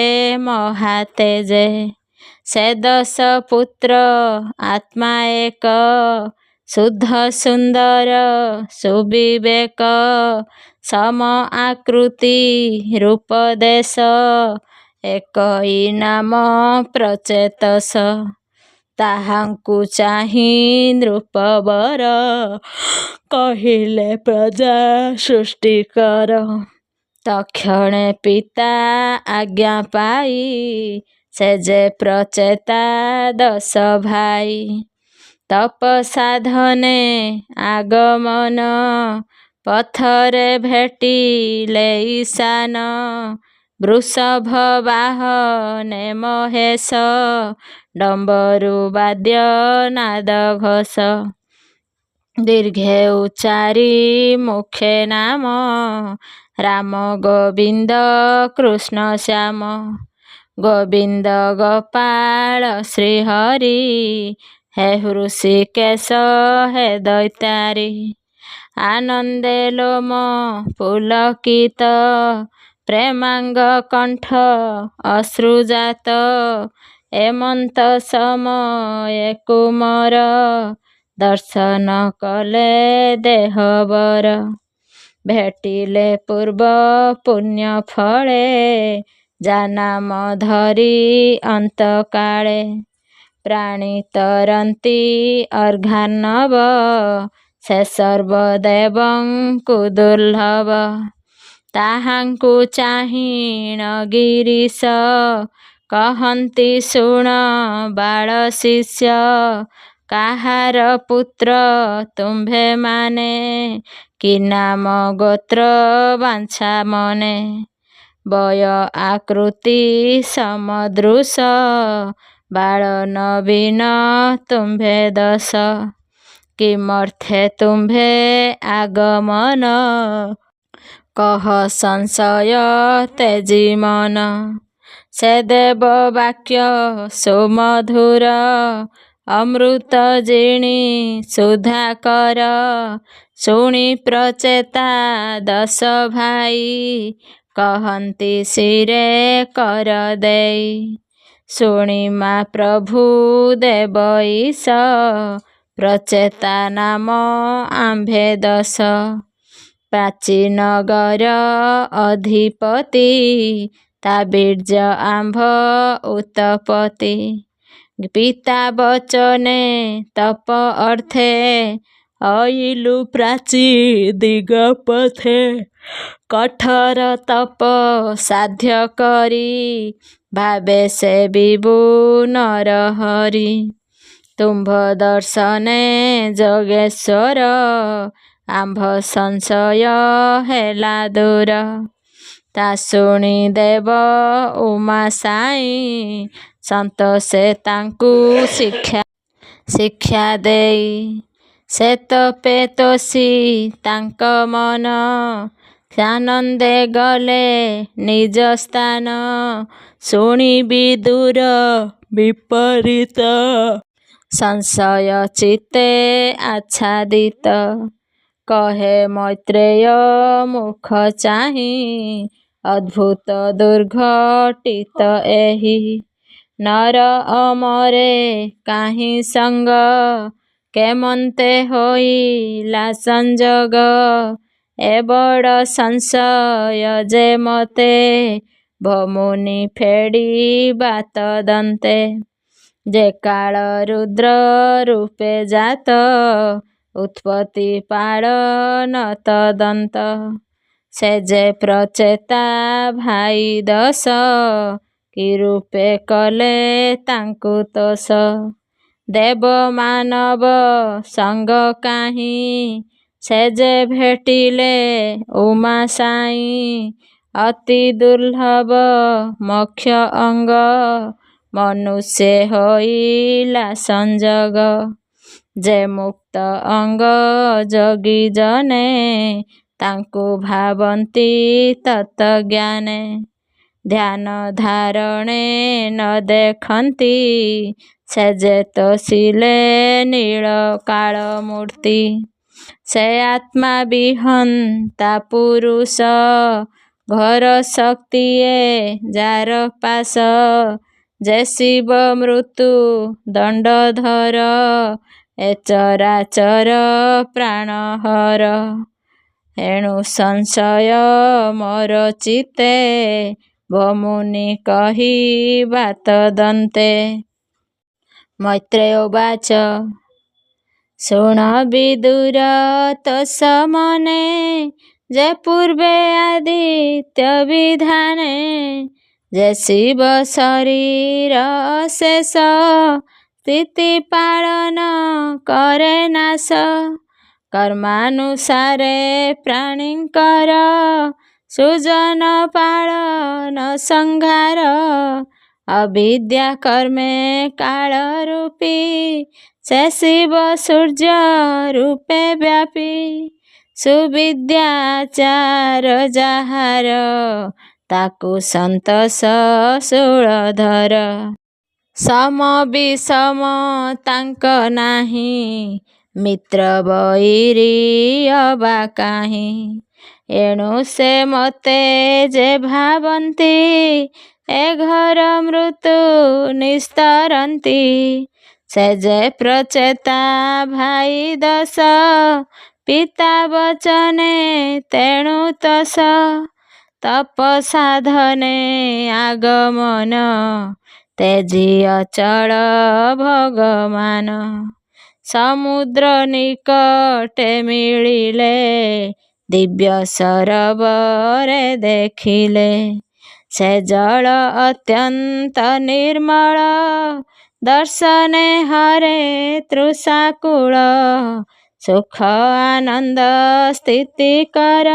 ମହାତେଜେ। ସେ 10 ପୁତ୍ର ଆତ୍ମା ଏକ ଶୁଦ୍ଧ ସୁନ୍ଦର ସୁବିବେକ। ସମ ଆକୃତି ରୂପ ଦେଶ ଏକଇ ନାମ ପ୍ରଚେତସ। ତାହାଙ୍କୁ ଚାହିଁ ନୃପବର କହିଲେ ପ୍ରଜା ସୃଷ୍ଟିକର। ତକ୍ଷଣେ ପିତା ଆଜ୍ଞା ପାଇ ସେ ଯେ ପ୍ରଚେତା 10 ଭାଇ। ତପ ସାଧନେ ଆଗମନ ପଥରେ ଭେଟିଲେ ଈଶାନ ବୃଷଭ ବାହନେ ମହେଶ ଡମ୍ବରୁ ବାଦ୍ୟ ନାଦ ଘୋଷ ଦୀର୍ଘେ ଉଚ୍ଚାରି ମୁଖେ ନାମ ରାମ ଗୋବିନ୍ଦ କୃଷ୍ଣ ଶ୍ୟାମ ଗୋବିନ୍ଦ ଗୋପାଳ ଶ୍ରୀହରି ହେ ହୃଷିକେଶ ହେ ଦୈତାରି ଆନନ୍ଦେ ଲୋମ ପୁଲକିତ ପ୍ରେମାଙ୍ଗ କଣ୍ଠ ଅଶ୍ରୁଜାତ ଏମନ୍ତ ସମୟେ କୁମର ଦର୍ଶନ କଲେ ଦେହବର ଭେଟିଲେ ପୂର୍ବ ପୁଣ୍ୟ ଫଳେ ଜାନାମ ଧରି ଅନ୍ତକାଳେ ପ୍ରାଣୀ ତରନ୍ତି ଅର୍ଘାନବ ସେ ସର୍ବଦେବଙ୍କୁ ଦୁର୍ଲଭ ତାହାଙ୍କୁ ଚାହିଁଣ ଗିରିଶ କହନ୍ତି ଶୁଣ ବାଳ ଶିଷ୍ୟ କାହାର ପୁତ୍ର ତୁମ୍ଭେମାନେ କି ନାମ ଗୋତ୍ର ବାଞ୍ଛା ମନେ ବୟ ଆକୃତି ସମଦୃଶ ବାଳ ନବୀନ ତୁମ୍ଭେ ଦଶ କିମର୍ଥେ ତୁମ୍ଭେ ଆଗମନ କହ ସଂଶୟ ତେଜି ମନ ସେ ଦେବ ବାକ୍ୟ ସୁମଧୁର ଅମୃତ ଜିଣି ସୁଧାକର ଶୁଣି ପ୍ରଚେତା ଦଶ ଭାଇ କହନ୍ତି ଶିରେ କର ଦେଇ ଶୁଣି ମା ପ୍ରଭୁ ଦେବ ଈଶ ପ୍ରଚେତା ନାମ ଆମ୍ଭେ ଦଶ ପ୍ରାଚୀନଗର ଅଧିପତି ତା ବୀର୍ଯ୍ୟ ଆମ୍ଭ ଉତ୍ତପତି ପିତା ବଚନେ ତପ ଅର୍ଥେ ଅଇଲୁ ପ୍ରାଚୀ ଦିଗ ପଥେ କଠୋର ତପ ସାଧ୍ୟ କରି ଭାବେ ସେ ବିଭୁ ନରହରି ତୁମ୍ଭ ଦର୍ଶନେ ଯୋଗେଶ୍ୱର ଆମ୍ଭ ସଂଶୟ ହେଲା ଦୂର ତା ଶୁଣି ଦେବ ଉମା ସାଇ ସନ୍ତୋଷେ ତାଙ୍କୁ ଶିକ୍ଷା ଦେଇ ସେ ତପେ ତୋଷି ତାଙ୍କ ମନ ଆନନ୍ଦେ ଗଲେ ନିଜ ସ୍ଥାନ ଶୁଣି ବିଦୁର ବିପରୀତ ସଂଶୟ ଚିତ୍ତେ ଆଚ୍ଛାଦିତ କହେ ମୈତ୍ରେୟ ମୁଖ ଚାହିଁ ଅଦ୍ଭୁତ ଦୁର୍ଘଟିତ ଏହି ନର ଅମରେ କାହିଁ ସଙ୍ଗ କେମନ୍ତେ ହୋଇଲା ସଂଯୋଗ ଏ ବଡ଼ ସଂଶୟ ଯେ ମତେ ଭମୁନି ଫେଡ଼ିବା ତଦନ୍ତେ ଯେ କାଳ ରୁଦ୍ର ରୂପେ ଜାତ ଉତ୍ପତ୍ତି ପାଳନ ତଦନ୍ତ ସେ ଯେ ପ୍ରଚେତା ଭାଇ ଦଶ କି ରୂପେ କଲେ ତାଙ୍କୁ ତୋଷ ଦେବ ମାନବ ସଙ୍ଗ କାହିଁ ସେ ଯେ ଭେଟିଲେ ଉମା ସାଇ ଅତି ଦୁର୍ଲଭ ମୋକ୍ଷ ଅଙ୍ଗ ମନୁଷ୍ୟ ହୋଇଲା ସଂଯୋଗ ଯେ ମୁକ୍ତ ଅଙ୍ଗ ଯୋଗୀ ଜନେ ତାଙ୍କୁ ଭାବନ୍ତି ତତ୍ତ୍ୱଜ୍ଞାନେ ଧ୍ୟାନ ଧାରଣେ ନ ଦେଖନ୍ତି ସେ ଯେ ତୋଷିଲେ ନୀଳ କାଳ ମୂର୍ତ୍ତି ସେ ଆତ୍ମା ବିହନ୍ତା ପୁରୁଷ ଘୋର ଶକ୍ତିଏ ଯାର ପାଶ ଯେ ଶିବ ମୃତ୍ୟୁ ଦଣ୍ଡଧର ଏ ଚରାଚର ପ୍ରାଣହର ଏଣୁ ସଂଶୟ ମୋର ଚିତ୍ତେ ଭମୁନି କହିବା ତଦନ୍ତେ ମୈତ୍ରେୟ ଉବାଚ ଶୁଣ ବିଦୁର ତୋଷ ମନେ ଯେ ପୂର୍ବେ ଆଦିତ୍ୟ ବିଧାନେ ଯେ ଶିବ ଶରୀର ଶେଷ ସ୍ଥିତି ପାଳନ କରେ ନାଶ कर्मानुसारे प्राणींकर सुजन पालन संहार अविद्या कर्मे काल रूपी से शिव सूर्य रूपे व्यापी सुविद्याचार जाहार ताकु संतोष शूलधर सम विषम तांक नाही मित्र बैरी अबा काहीं एणु से मते जे भावंती ए घर मृत्यु निस्तरंती से जे प्रचेता भाई दश पिता वचने तेणु तस तप साधने आगमन तेजी अचल भगवान समुद्र निकटे मिलिले दिव्य सरोवरे देखिले से जल अत्यंत निर्मल दर्शने हरे तृषाकुल सुख आनंद स्थिति कर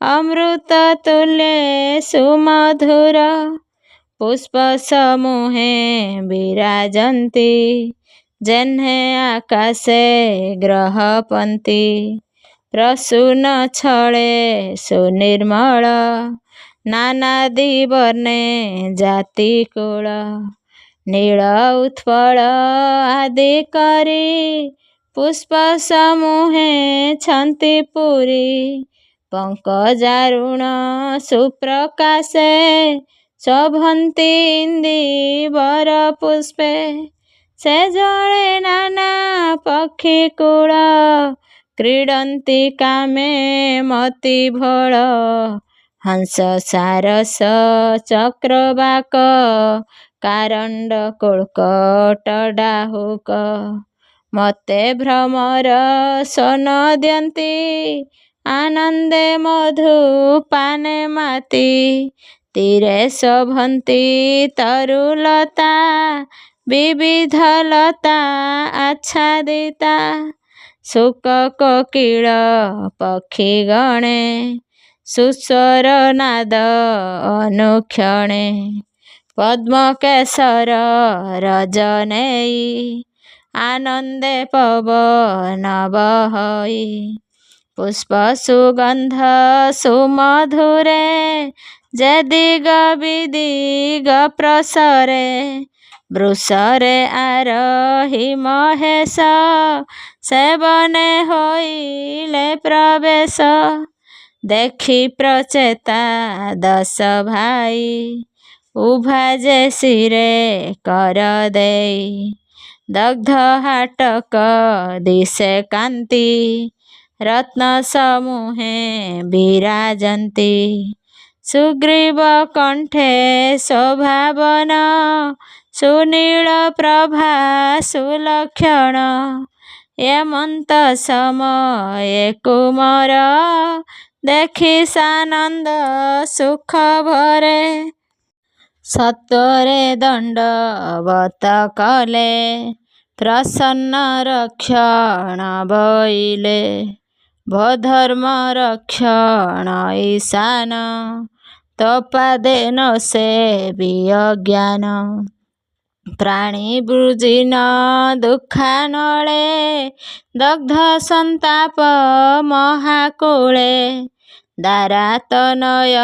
अमृत तुल्य सुमधुर पुष्प समूहे विराजन्ति जेन्हे आकाशे ग्रहपंती प्रसून छले सुनिर्मल नानादि वर्णे जाति कुल नील उत्पल आदि करी पुष्प समूहे छन्ति पुरी पंकजारुण सुप्रकाशे शोभन्ति इंदिवर पुष्पे से जले नाना पक्षी कूल क्रीडन्ति कामे मति भोल हंस सारस चक्रवाक कारंड कुलकट डाहुक मते भ्रमर सन दियन्ति आनंदे मधु पाने माती तीरे शोभन्ति तरुलता विविध लता आच्छादिता शुक कोकिल पक्षी गणे सुस्वर नाद अनुक्षणे पद्म केसर रजनेई आनंदे पवन बहई पुष्प सुगंध सुमधुरे जे दिग विदिग प्रसरे वृषरे आरोही महेश सेवने होइले प्रवेश देखी प्रचेता दश भाई उभा जे सिरे कर देई दग्ध हाटक दिशे कांति रत्न समूहे विराजन्ति सुग्रीव कंठे शोभावन सुनील प्रभा सुलक्षण एमंत समय कुमार देखि सानंद सुख भरे सत्वरे दंडवत कले प्रसन्न रक्षण बइले भधर्म रक्षण ईशान तपादेन सेविय ज्ञान प्राणी वृजिन दुःखानळे दग्ध संताप महाकुळे दारातनय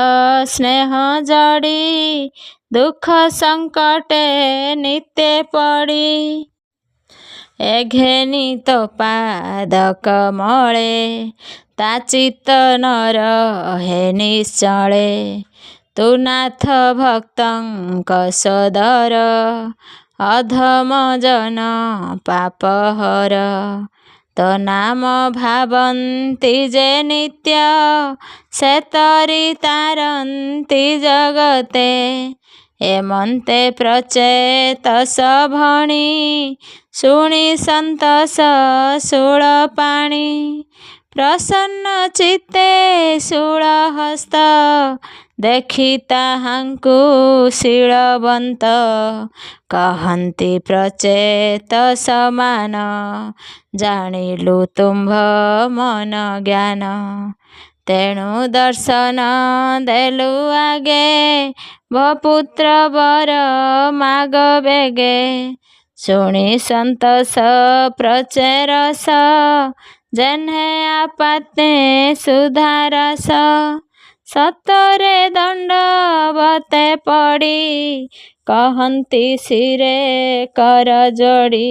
स्नेह जड़ी दुख संकटे नित्य पड़ी एघेनी तो पादक मळे ताचित नर हे निश्चळे तू नाथ भक्तंक सदर अधम जन पापहर तो नाम भावन्ति जे नित्य से तरी तारन्ति जगते एमंते प्रचेत सभणी शुणी संतोष शूल पाणी प्रसन्न चित्ते शूल हस्त ଦେଖି ତାହାଙ୍କୁ ଶୀଳବନ୍ତ କହନ୍ତି ପ୍ରଚେତ ସମାନ। ଜାଣିଲୁ ତୁମ୍ଭ ମନ ଜ୍ଞାନ ତେଣୁ ଦର୍ଶନ ଦେଲୁ ଆଗେ। ଭପୁତ୍ର ବର ମାଗ ବେଗେ ଶୁଣି ସନ୍ତୋଷ ପ୍ରଚେରସ। ଯେହ୍ନେ ଆପାତେ ସୁଧାରସ ସତରେ ଦଣ୍ଡବତେ ପଡ଼ି କହନ୍ତି ଶିରେ କର ଯୋଡ଼ି।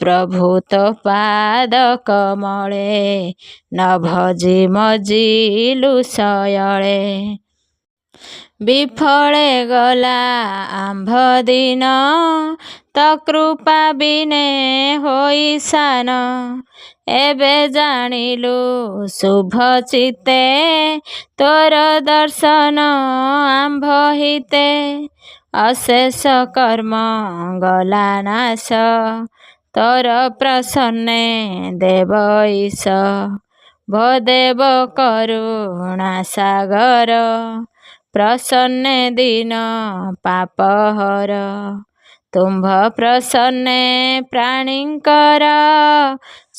ପ୍ରଭୁ ତୋ ପାଦ କମଳେ ନ ଭଜି ମଜିଲୁ ଶୟଳେ। ବିଫଳେ ଗଲା ଆମ୍ଭ ଦିନ ତୋ କୃପା ବିନେ ହୋଇ ସାନ। ଏବେ ଜାଣିଲୁ ଶୁଭ ଚିତ୍ତେ ତୋର ଦର୍ଶନ ଆମ୍ଭ ହିତେ। ଅଶେଷ କର୍ମ ଗଲା ନାଶ ତୋର ପ୍ରସନ୍ନେ ଦେବ ଈଶ। ଭୋ ଦେବ କରୁଣା ସାଗର ପ୍ରସନ୍ନେ ଦୀନ ପାପହର। ତୁମ୍ଭ ପ୍ରସନ୍ନେ ପ୍ରାଣୀଙ୍କର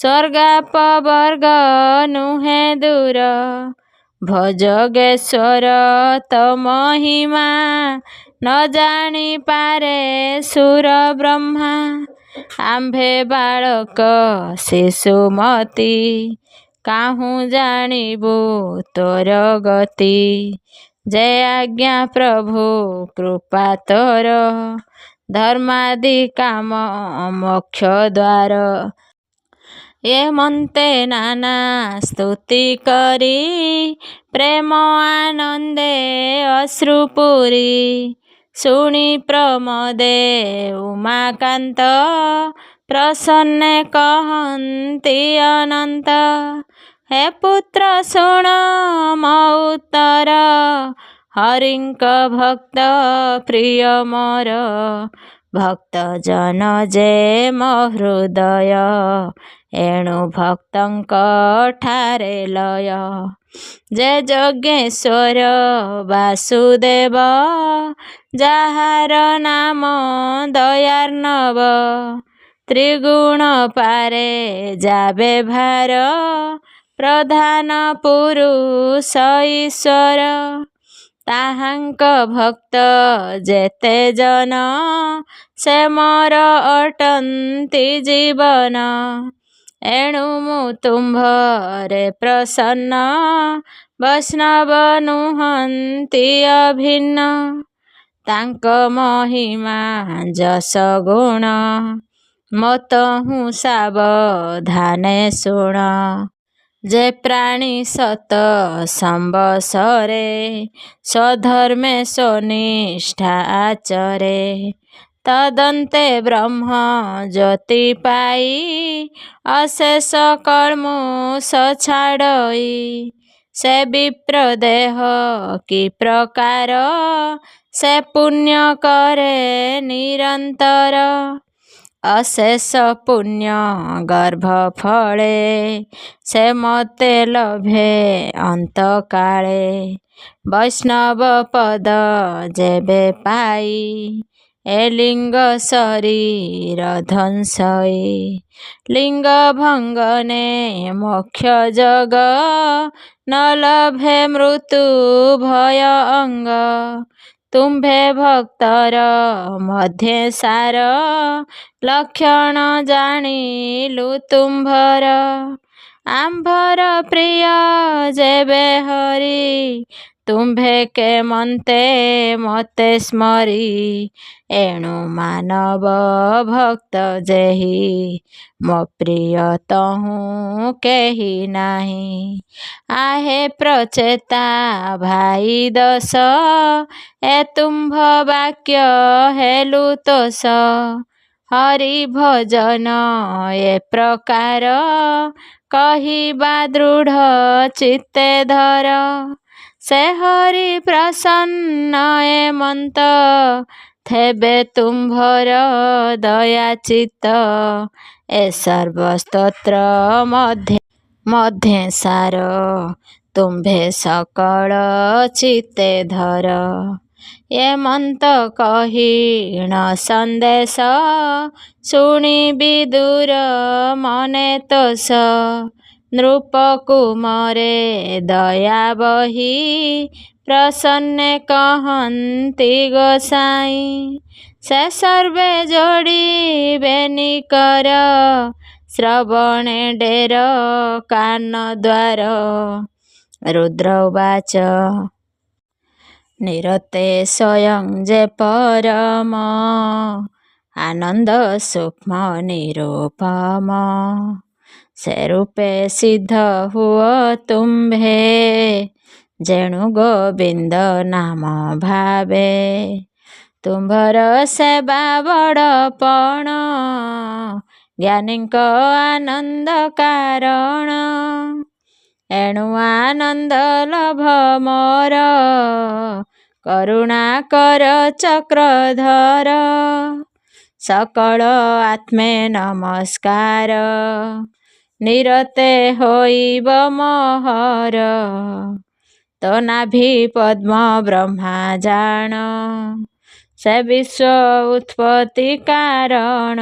ସ୍ୱର୍ଗାପବର୍ଗ ନୁହେଁ ଦୂର। ଭୋ ଯୋଗେଶ୍ୱର ତୋ ମହିମା ନ ଜାଣି ପାରେ ସୁର ବ୍ରହ୍ମା। ଆମ୍ଭେ ବାଳକ ଶିଶୁମତି କାହୁଁ ଜାଣିବୁ ତୋର ଗତି। ଯେ ଆଜ୍ଞା ପ୍ରଭୁ କୃପା ତୋର ଧର୍ମାଦି କାମ ମୋକ୍ଷ ଦ୍ୱାର। ଏ ମନ୍ତେ ନାନା ସ୍ତୁତି କରି ପ୍ରେମ ଆନନ୍ଦେ ଅଶ୍ରୁ ପୁରି। ଶୁଣି ପ୍ରମୋଦେ ଉମାକାନ୍ତ ପ୍ରସନ୍ନେ କହନ୍ତି ଅନନ୍ତ। ହେ ପୁତ୍ର ଶୁଣ ମୋ ଉତ୍ତର ହରିଙ୍କ ଭକ୍ତ ପ୍ରିୟ ମୋର। ଭକ୍ତ ଜନ ଯେ ମୋ ହୃଦୟ ଏଣୁ ଭକ୍ତଙ୍କ ଠାରେ ଲୟ। ଯେ ଯଜ୍ଞେଶ୍ୱର ବାସୁଦେବ ଯାହାର ନାମ ଦୟାର୍ଣ୍ଣବ। ତ୍ରିଗୁଣ ପାରେ ଯାବେ ଭାର ପ୍ରଧାନ ପୁରୁଷ ଈଶ୍ୱର। ତାହାଙ୍କ ଭକ୍ତ ଯେତେ ଜନ ସେ ମୋର ଅଟନ୍ତି ଜୀବନ। ଏଣୁ ମୁଁ ତୁମ୍ଭରେ ପ୍ରସନ୍ନ ବୈଷ୍ଣବ ନୁହନ୍ତି ଅଭିନ୍ନ। ତାଙ୍କ ମହିମା ଯଶ ଗୁଣ ମୋ ତହୁଁ ସାବଧାନେ ଶୁଣ। ଯେ ପ୍ରାଣୀ ସତ ସମ୍ବସରେ ସ୍ୱଧର୍ମେ ସ୍ୱନିଷ୍ଠା ଆଚରେ। ତଦନ୍ତେ ବ୍ରହ୍ମ ଜ୍ୟୋତି ପାଇ ଅଶେଷ କଳ୍ମଷ ଛାଡ଼ଇ। ସେ ବିପ୍ର ଦେହ କି ପ୍ରକାର ସେ ପୁଣ୍ୟ କରେ ନିରନ୍ତର। ଅଶେଷ ପୁଣ୍ୟ ଗର୍ଭ ଫଳେ ସେ ମୋତେ ଲଭେ ଅନ୍ତକାଳେ। ବୈଷ୍ଣବ ପଦ ଯେବେ ପାଇ ଏ ଲିଙ୍ଗ ଶରୀର ଧ୍ୱଂସଇ। ଲିଙ୍ଗ ଭଙ୍ଗନେ ମୋକ୍ଷ ଯୋଗ ନ ଲଭେ ମୃତ୍ୟୁ ଭୟ ଅଙ୍ଗ। ତୁମ୍ଭେ ଭକ୍ତର ମଧ୍ୟେ ସାର ଲକ୍ଷଣ ଜାଣିଲୁ ତୁମ୍ଭର। ଆମ୍ଭର ପ୍ରିୟ ଯେବେ ହରି ତୁମ୍ଭେ କେମନ୍ତେ ମୋତେ ସ୍ମରି। ଏଣୁ ମାନବ ଭକ୍ତ ଯେହି ମୋ ପ୍ରିୟ ତହୁଁ କେହି ନାହିଁ। ଆହେ ପ୍ରଚେତା ଭାଇ ଦୋଷ ଏ ତୁମ୍ଭ ବାକ୍ୟ ହେଲୁ ତୋଷ। ହରି ଭଜନ ଏ ପ୍ରକାର କହିବା ଦୃଢ଼ ଚିତ୍ତେ ଧର। ସେ ହରି ପ୍ରସନ୍ନ ଏମନ୍ତ ଥେବେ ତୁମ୍ଭର ଦୟା ଚିତ୍ତ। ଏ ସର୍ବ ସ୍ତୋତ୍ର ମଧ୍ୟେ ସାର ତୁମ୍ଭେ ସକଳ ଚିତ୍ତେ ଧର। ଏ ମନ୍ତ କହିଣ ସନ୍ଦେଶ, ଶୁଣି ବିଦୁର ମନେ ତୋଷ। ନୃପକୁମରେ ଦୟା ବହି, ପ୍ରସନ୍ନେ କହନ୍ତି ଗୋସାଇଁ। ସେ ସର୍ବେ ଯୋଡ଼ିବେ ନିକର, ଶ୍ରବଣେ ଡେର କାନ ଦ୍ୱାର। ରୁଦ୍ର ଉବାଚ ନିରତେ ସ୍ୱୟଂ ଯେ ପରମ, ଆନନ୍ଦ ସୂକ୍ଷ୍ମ ନିରୁପମ। ସେ ରୂପେ ସିଦ୍ଧ ହୁଅ ତୁମ୍ଭେ, ଯେଣୁ ଗୋବିନ୍ଦ ନାମ ଭାବେ। ତୁମ୍ଭର ସେବା ବଡ଼ପଣ, ଜ୍ଞାନୀଙ୍କ ଆନନ୍ଦ କାରଣ। ଏଣୁ ଆନନ୍ଦ ଲଭ ମୋର, କରୁଣା କର ଚକ୍ରଧର। ସକଳ ଆତ୍ମେ ନମସ୍କାର, ନିରତେ ହୋଇବ ମୋହର। ତୋ ନାଭି ପଦ୍ମ ବ୍ରହ୍ମା ଜାଣ, ସେ ବିଶ୍ୱ ଉତ୍ପତ୍ତି କାରଣ।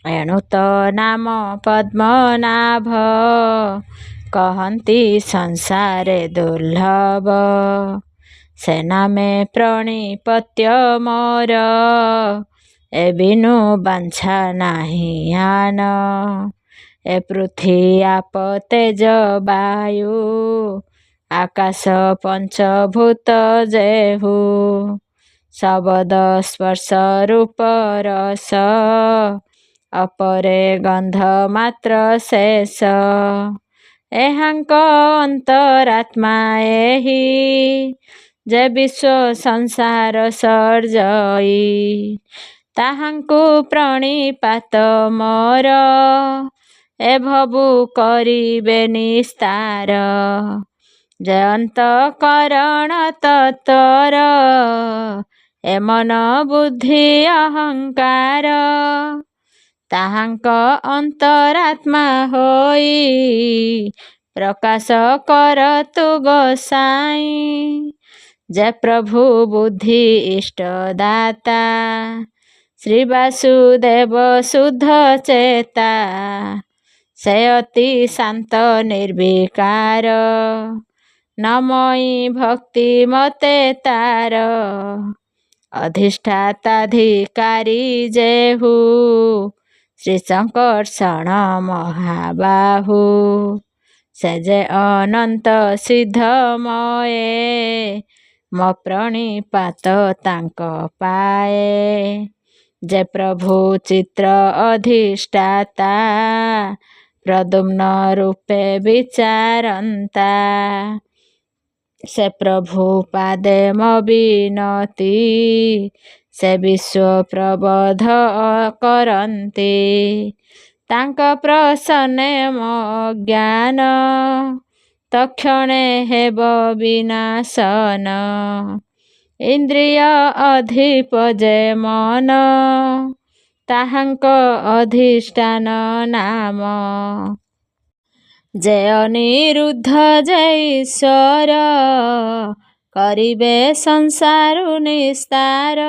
ଏଣୁ ତୋ ନାମ ପଦ୍ମନାଭ, କହନ୍ତି ସଂସାରେ ଦୁର୍ଲଭ। ସେ ନାମେ ପ୍ରଣିପତ୍ୟ ମୋର, ଏ ବିନୁ ବାଞ୍ଛା ନାହିଁ ଆନ। ଏ ପୃଥ୍ୱୀ ଆପ ତେଜ ବାୟୁ, ଆକାଶ ପଞ୍ଚଭୂତ ଯେହୁ। ଶବଦ ସ୍ପର୍ଶ ରୂପ ରସ, ଅପରେ ଗନ୍ଧ ମାତ୍ର ଶେଷ। ଏହାଙ୍କ ଅନ୍ତରାତ୍ମା ଏହି, ଯେ ବିଶ୍ୱ ସଂସାର ସର୍ଜଇ। ତାହାଙ୍କୁ ପ୍ରଣିପାତ ମୋର, ଏ ଭବୁ କରିବେ ନିସ୍ତାର। ଯେ ଅନ୍ତଃକରଣ ତତ୍ତ୍ୱର, ଏ ମନ ବୁଦ୍ଧି ଅହଙ୍କାର। ତାହାଙ୍କ ଅନ୍ତରାତ୍ମା ହୋଇ, ପ୍ରକାଶ କର ତୁ ଗୋସାଇଁ। ଯେ ପ୍ରଭୁ ବୁଦ୍ଧି ଇଷ୍ଟ ଦାତା, ଶ୍ରୀ ବାସୁଦେବ ଶୁଦ୍ଧ ଚେତା। ସେ ଅତି ଶାନ୍ତ ନିର୍ବିକାର, ନମଇ ଭକ୍ତି ମତେ ତାର। ଅଧିଷ୍ଠାତାଧିକାରୀ ଯେହୁ, ଶ୍ରୀ ସଂକର୍ଷଣ ମହାବାହୁ। ସେ ଯେ ଅନନ୍ତ ସିଦ୍ଧମୟେ, ମୋ ପ୍ରଣିପାତ ତାଙ୍କ ପାଏ। ଯେ ପ୍ରଭୁ ଚିତ୍ର ଅଧିଷ୍ଠାତା, ପ୍ରଦ୍ୟୁମ୍ନ ରୂପେ ବିଚାରନ୍ତା। ସେ ପ୍ରଭୁ ପାଦେ ମୋ ବିନତି, ସେ ବିଶ୍ୱ ପ୍ରବୋଧ କରନ୍ତି। ତାଙ୍କ ପ୍ରସନ୍ନେ ମୋ ଜ୍ଞାନ, ତକ୍ଷଣେ ହେବ ବିନାଶନ। ଇନ୍ଦ୍ରିୟ ଅଧିପ ଯେ ମନ, ତାହାଙ୍କ ଅଧିଷ୍ଠାନ ନାମ। ଯେ ଅନିରୁଦ୍ଧ ଯେ ଈଶ୍ୱର, କରିବେ ସଂସାରୁ ନିସ୍ତାର।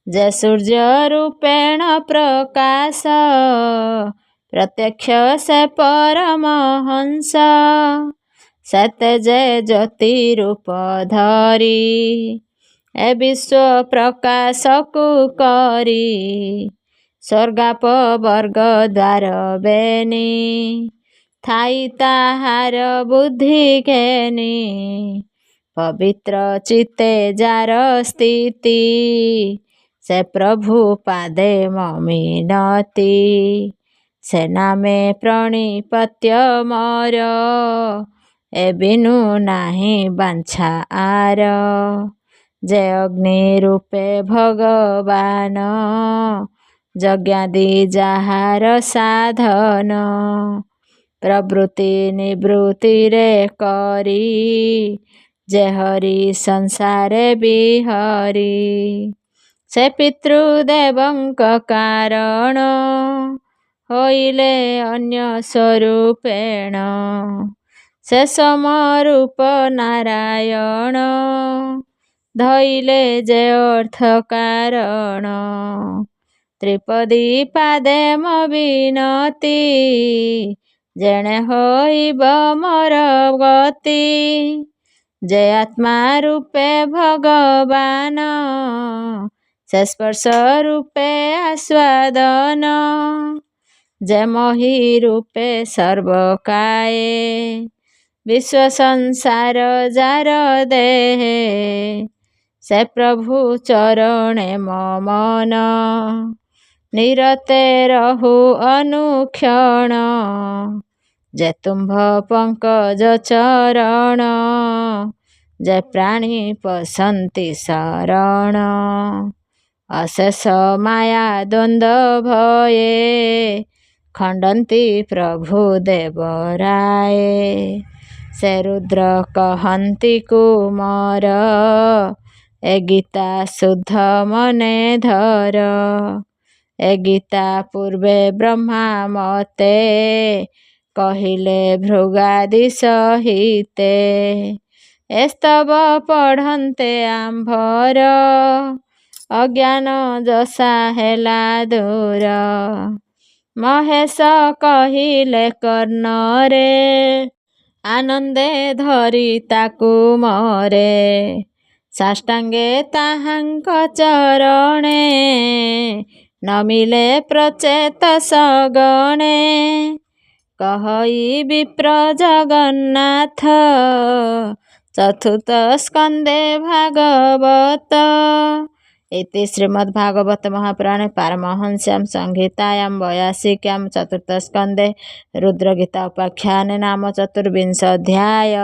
ଯେ ସୂର୍ଯ୍ୟ ରୂପେଣ ପ୍ରକାଶ, ପ୍ରତ୍ୟକ୍ଷ ସେ ପରମହଂସ। ସେ ତେଜେ ଜ୍ୟୋତି ରୂପ ଧରି, ଏ ବିଶ୍ୱ ପ୍ରକାଶକୁ କରି। ସ୍ୱର୍ଗାପ ବର୍ଗ ଦ୍ୱାର ବେନି, ଥାଇ ତାହାର ବୁଦ୍ଧି ଘେନି। ପବିତ୍ର ଚିତ୍ତେ ଯାର ସ୍ଥିତି, ସେ ପ୍ରଭୁ ପାଦେ ମୋ ମିନତି। ସେ ନାମେ ପ୍ରଣିପତ୍ୟ ମୋର, ଏ ବିନୁ ନାହିଁ ବାଞ୍ଛା ଆର। ଯେ ଅଗ୍ନି ରୂପେ ଭଗବାନ, ଯଜ୍ଞାଦି ଯାହାର ସାଧନ। ପ୍ରବୃତ୍ତି ନିବୃତ୍ତିରେ କରି, ଯେ ହରି ସଂସାରେ ବିହରି। ସେ ପିତୃଦେବଙ୍କ କାରଣ, ହୋଇଲେ ଅନ୍ୟ ସ୍ୱରୂପେଣ। ସେ ସମରୂପ ନାରାୟଣ ଧଇଲେ ଯେ ଅର୍ଥ କାରଣ। ତ୍ରିପଦୀ ପାଦେ ମୋ ବିନତି ଯେଣେ ହୋଇବ ମୋର ଗତି। ଯେ ଆତ୍ମା ରୂପେ ଭଗବାନ ସେ ସ୍ପର୍ଶ ରୂପେ ଆସ୍ୱାଦନ। ଯେ ମହି ରୂପେ ସର୍ବକାଏ ବିଶ୍ୱ ସଂସାର ଯାର ଦେହେ। ସେ ପ୍ରଭୁ ଚରଣେ ମୋ ମନ ନିରତେ ରହୁ ଅନୁକ୍ଷଣ। ଯେ ତୁମ୍ଭ ପଙ୍କଜ ଚରଣ ଯେ ପ୍ରାଣୀ ପଶନ୍ତି ଶରଣ। ଅଶେଷ ମାୟା ଦ୍ୱନ୍ଦ ଭये ଖଣ୍ଡନ୍ତି ପ୍ରଭୁ ଦେବରାଏ। ସେ ରୁଦ୍ର କହନ୍ତି କୁମର ଏ ଗୀତା ଶୁଦ୍ଧ ମନେ ଧର। ଏ ଗୀତା ପୂର୍ବେ ବ୍ରହ୍ମା ମତେ କହିଲେ ଭୃଗାଦି ସହିତେ। ଏ ସ୍ତବ ପଢ଼ନ୍ତେ ଆମ୍ଭର ଅଜ୍ଞାନ ଯଶା ହେଲା ଦୂର। ମହେଶ କହିଲେ କର୍ଣ୍ଣରେ ଆନନ୍ଦେ ଧରି ତାକୁ ମରେ। ସାଷ୍ଟାଙ୍ଗେ ତାହାଙ୍କ ଚରଣେ ନମିଲେ ପ୍ରଚେତ ସଗଣେ। କହଇ ବିପ୍ର ଜଗନ୍ନାଥ ଚତୁର୍ଥ ସ୍କନ୍ଧେ ଭାଗବତ। इति श्रीमद्भागवत महापुराणे पारमहंस्यां संहितायां 82 चतुर्थ स्कन्धे रुद्रगीता उपाख्याने नाम 24 अध्याय।